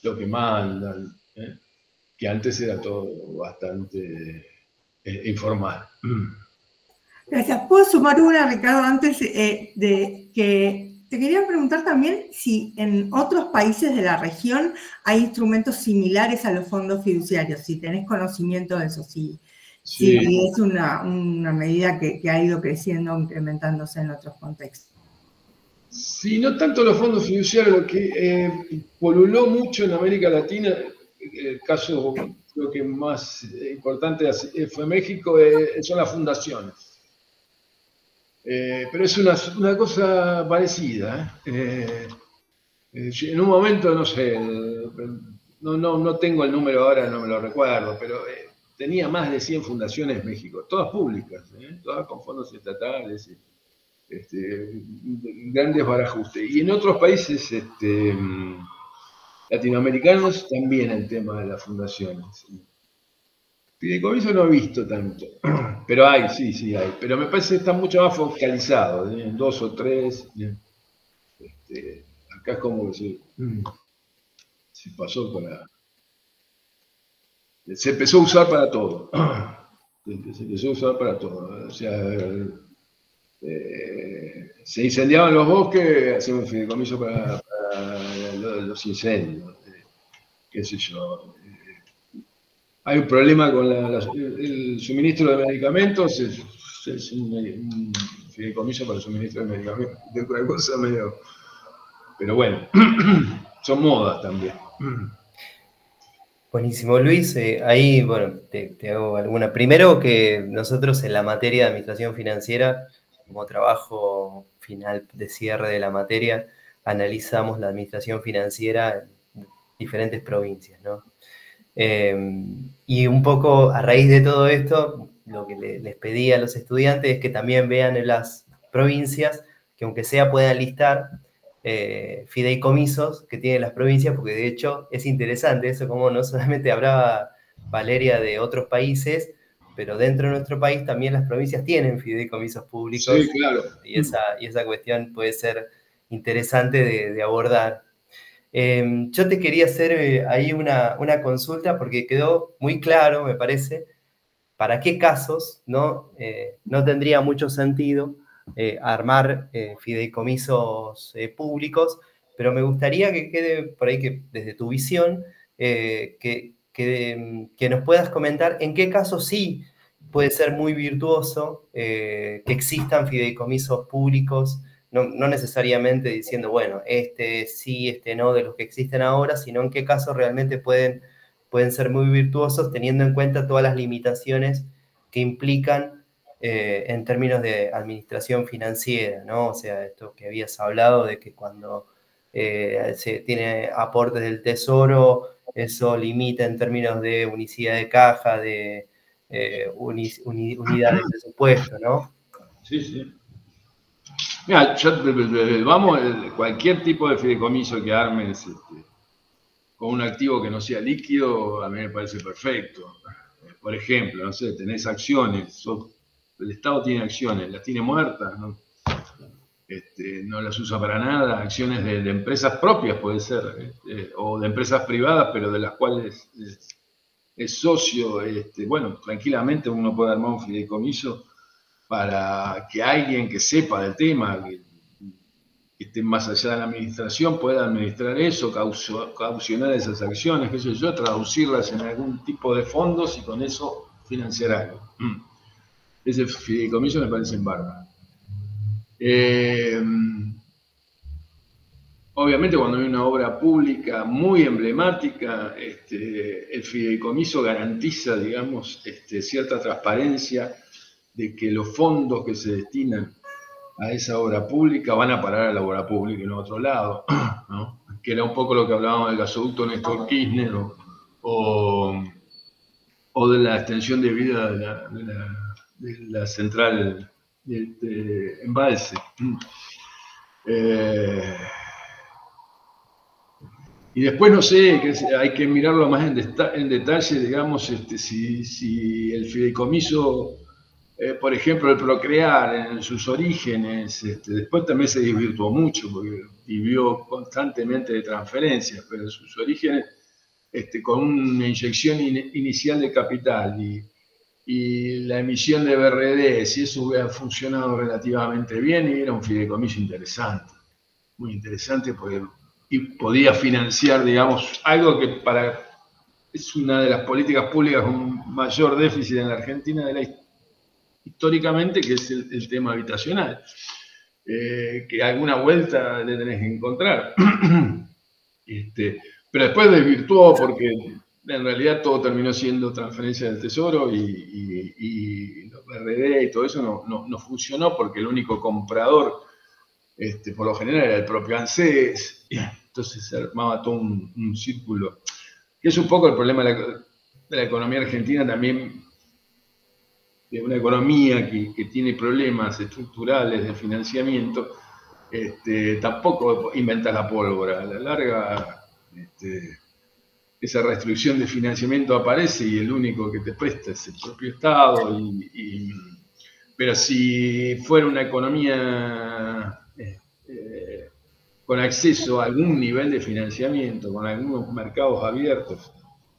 lo que mandan, que antes era todo bastante informal. Gracias. ¿Puedo sumar una, Ricardo, antes de que te quería preguntar también si en otros países de la región hay instrumentos similares a los fondos fiduciarios, si tenés conocimiento de eso, si es una medida que ha ido creciendo, incrementándose en otros contextos? Sí, no tanto los fondos fiduciarios, lo que poluló mucho en América Latina, el caso creo que más importante fue México, son las fundaciones. Pero es una cosa parecida. En un momento, no sé, no tengo el número ahora, no me lo recuerdo, pero tenía más de 100 fundaciones en México, todas públicas, todas con fondos estatales, grandes barajustes. Y en otros países latinoamericanos también el tema de las fundaciones. Fideicomiso no he visto tanto, pero hay, sí hay. Pero me parece que está mucho más focalizado, en 2 o 3. Acá es como que se pasó se empezó a usar para todo. Se empezó a usar para todo. O sea, se incendiaban los bosques, hacemos un fideicomiso para los incendios, qué sé yo. Hay un problema con el suministro de medicamentos, es un fideicomiso para el suministro de medicamentos, es una cosa medio... Pero bueno, son modas también. Buenísimo, Luis. Ahí, bueno, te hago alguna. Primero que nosotros en la materia de administración financiera, como trabajo final de cierre de la materia, analizamos la administración financiera en diferentes provincias, ¿no? Y un poco a raíz de todo esto, lo que les pedí a los estudiantes es que también vean en las provincias, que aunque sea puedan listar fideicomisos que tienen las provincias, porque de hecho es interesante eso, como no solamente hablaba Valeria de otros países, pero dentro de nuestro país también las provincias tienen fideicomisos públicos. Sí, claro. Y esa cuestión puede ser interesante de abordar. Yo te quería hacer ahí una consulta porque quedó muy claro, me parece, para qué casos no tendría mucho sentido armar fideicomisos públicos, pero me gustaría que quede por ahí, que desde tu visión, que nos puedas comentar en qué casos sí puede ser muy virtuoso que existan fideicomisos públicos, no necesariamente diciendo, bueno, este sí, este no, de los que existen ahora, sino en qué casos realmente pueden ser muy virtuosos teniendo en cuenta todas las limitaciones que implican en términos de administración financiera, ¿no? O sea, esto que habías hablado de que cuando se tiene aportes del Tesoro, eso limita en términos de unicidad de caja, de unidad de presupuesto, ¿no? Sí, sí. Mira, vamos, cualquier tipo de fideicomiso que armes con un activo que no sea líquido, a mí me parece perfecto. Por ejemplo, no sé, tenés acciones, el Estado tiene acciones, las tiene muertas, ¿no? No las usa para nada, acciones de empresas propias puede ser, o de empresas privadas, pero de las cuales es socio. Bueno, tranquilamente uno puede armar un fideicomiso para que alguien que sepa del tema, que esté más allá de la administración, pueda administrar eso, caucionar esas acciones, qué sé yo, traducirlas en algún tipo de fondos y con eso financiar algo. Ese fideicomiso me parece bárbaro. Obviamente cuando hay una obra pública muy emblemática, el fideicomiso garantiza, digamos, cierta transparencia de que los fondos que se destinan a esa obra pública van a parar a la obra pública en otro lado, ¿no? Que era un poco lo que hablábamos del gasoducto Néstor Kirchner o de la extensión de vida de la central de embalse. Y después no sé, hay que mirarlo más en detalle, digamos, si el fideicomiso, por ejemplo, el Procrear en sus orígenes, después también se desvirtuó mucho porque vivió constantemente de transferencias, pero en sus orígenes, con una inyección inicial de capital y la emisión de BRD, si eso hubiera funcionado relativamente bien, era un fideicomiso interesante, muy interesante porque y podía financiar, digamos, algo que es una de las políticas públicas con mayor déficit en la Argentina históricamente, que es el tema habitacional, que alguna vuelta le tenés que encontrar. Pero después desvirtuó porque en realidad todo terminó siendo transferencia del Tesoro y los BRD y todo eso no funcionó porque el único comprador por lo general era el propio ANSES, entonces se armaba todo un círculo, que es un poco el problema de la economía argentina también, de una economía que tiene problemas estructurales de financiamiento, tampoco inventa la pólvora, a la larga esa restricción de financiamiento aparece y el único que te presta es el propio Estado, pero si fuera una economía con acceso a algún nivel de financiamiento, con algunos mercados abiertos.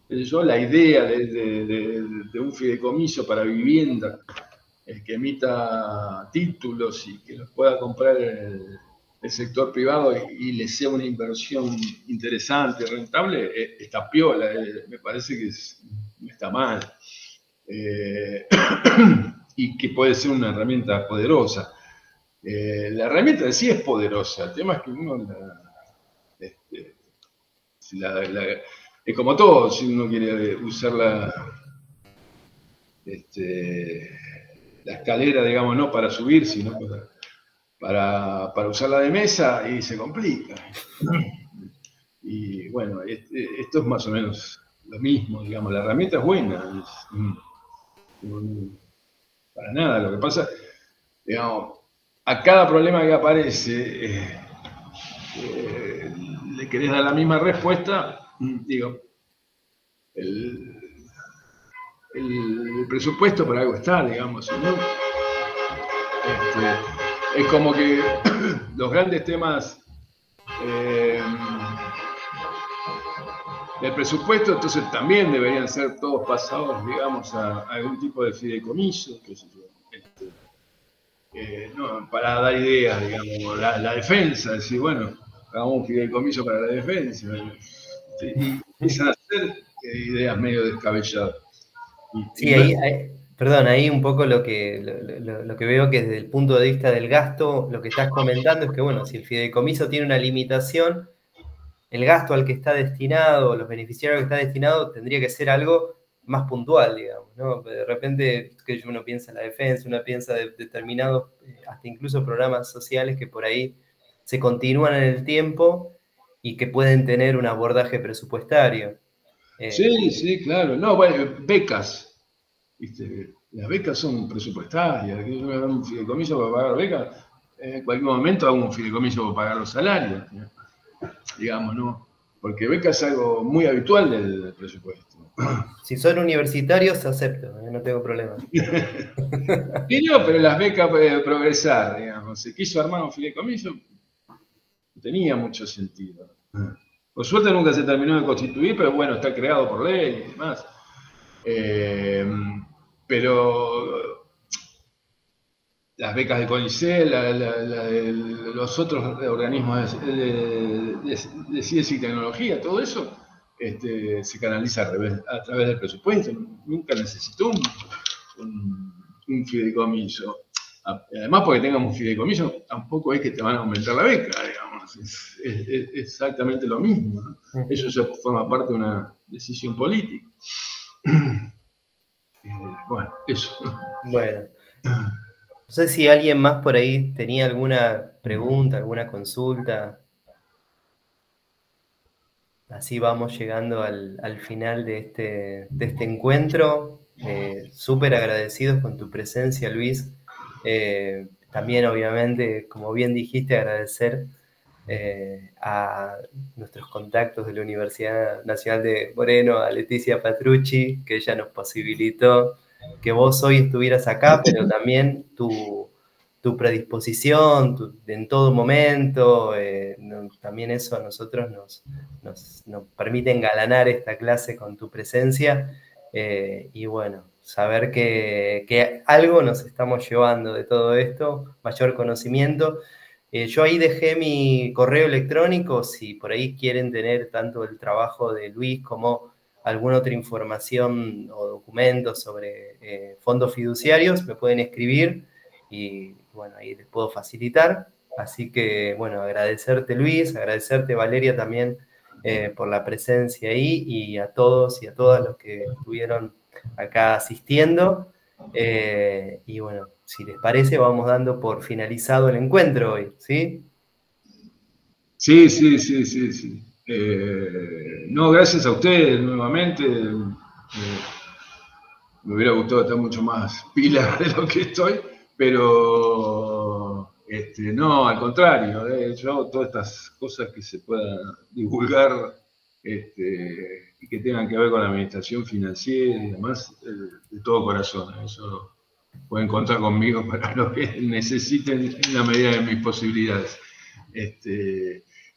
La idea de un fideicomiso para vivienda, que emita títulos y que los pueda comprar el sector privado y le sea una inversión interesante, rentable, está piola, me parece que no está mal. Y que puede ser una herramienta poderosa. La herramienta en sí es poderosa, el tema es que uno es como todo, si uno quiere usar la escalera, digamos, no para subir, sino para usarla de mesa, y se complica. Y bueno, esto es más o menos lo mismo, digamos, la herramienta es buena, para nada, lo que pasa, digamos, a cada problema que aparece, le querés dar la misma respuesta, digo, el presupuesto para algo está, digamos, ¿no? Es como que los grandes temas del presupuesto, entonces también deberían ser todos pasados, digamos, a algún tipo de fideicomiso, qué sé yo. No, para dar ideas, digamos, la defensa, decir, bueno, hagamos un fideicomiso para la defensa. Y empiezan a hacer ideas medio descabelladas. Sí, ahí un poco lo que veo que desde el punto de vista del gasto, lo que estás comentando es que, bueno, si el fideicomiso tiene una limitación, el gasto al que está destinado, los beneficiarios al que está destinado, tendría que ser algo más puntual, digamos, ¿no? De repente que uno piensa en la defensa, uno piensa de determinados, hasta incluso programas sociales que por ahí se continúan en el tiempo y que pueden tener un abordaje presupuestario. Sí, sí, claro. No, bueno, becas, ¿viste? Las becas son presupuestarias. Que yo me hago un fideicomiso para pagar becas, en cualquier momento hago un fideicomiso para pagar los salarios, ¿no? Digamos, ¿no? Porque becas es algo muy habitual del presupuesto. Si son universitarios, acepto, no tengo problema. Y no, pero las becas pueden progresar, digamos. Se quiso armar un fideicomiso, no tenía mucho sentido. Por suerte nunca se terminó de constituir, pero bueno, está creado por ley y demás. Pero las becas de CONICET, de los otros organismos de ciencia y tecnología, todo eso se canaliza a través del presupuesto. Nunca necesitó un fideicomiso. Además, porque tengamos un fideicomiso, tampoco es que te van a aumentar la beca, digamos. Es exactamente lo mismo, ¿no? Eso ya forma parte de una decisión política. Bueno, eso. Bueno. No sé si alguien más por ahí tenía alguna pregunta, alguna consulta. Así vamos llegando al final de este encuentro. Súper agradecidos con tu presencia, Luis. También, obviamente, como bien dijiste, agradecer a nuestros contactos de la Universidad Nacional de Moreno, a Leticia Patrucci, que ella nos posibilitó que vos hoy estuvieras acá, pero también tu predisposición en todo momento, también eso a nosotros nos permite engalanar esta clase con tu presencia, y bueno, saber que algo nos estamos llevando de todo esto, mayor conocimiento. Yo ahí dejé mi correo electrónico, si por ahí quieren tener tanto el trabajo de Luis como alguna otra información o documentos sobre fondos fiduciarios, me pueden escribir y bueno, ahí les puedo facilitar. Así que bueno, agradecerte Luis, agradecerte Valeria también por la presencia ahí, y a todos y a todas los que estuvieron acá asistiendo. Y bueno, si les parece, vamos dando por finalizado el encuentro hoy, ¿sí? Sí, sí, sí, sí, sí. No, gracias a ustedes nuevamente. Me hubiera gustado estar mucho más pila de lo que estoy, pero no, al contrario, yo hago todas estas cosas que se puedan divulgar y que tengan que ver con la administración financiera y demás, de todo corazón. Eso pueden contar conmigo para lo que necesiten en la medida de mis posibilidades.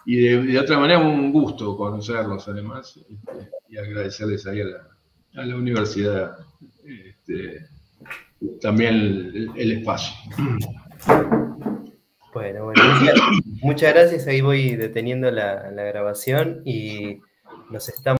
Y de otra manera, un gusto conocerlos además, y agradecerles ahí a la universidad también el espacio. Bueno, muchas gracias. Ahí voy deteniendo la grabación y nos estamos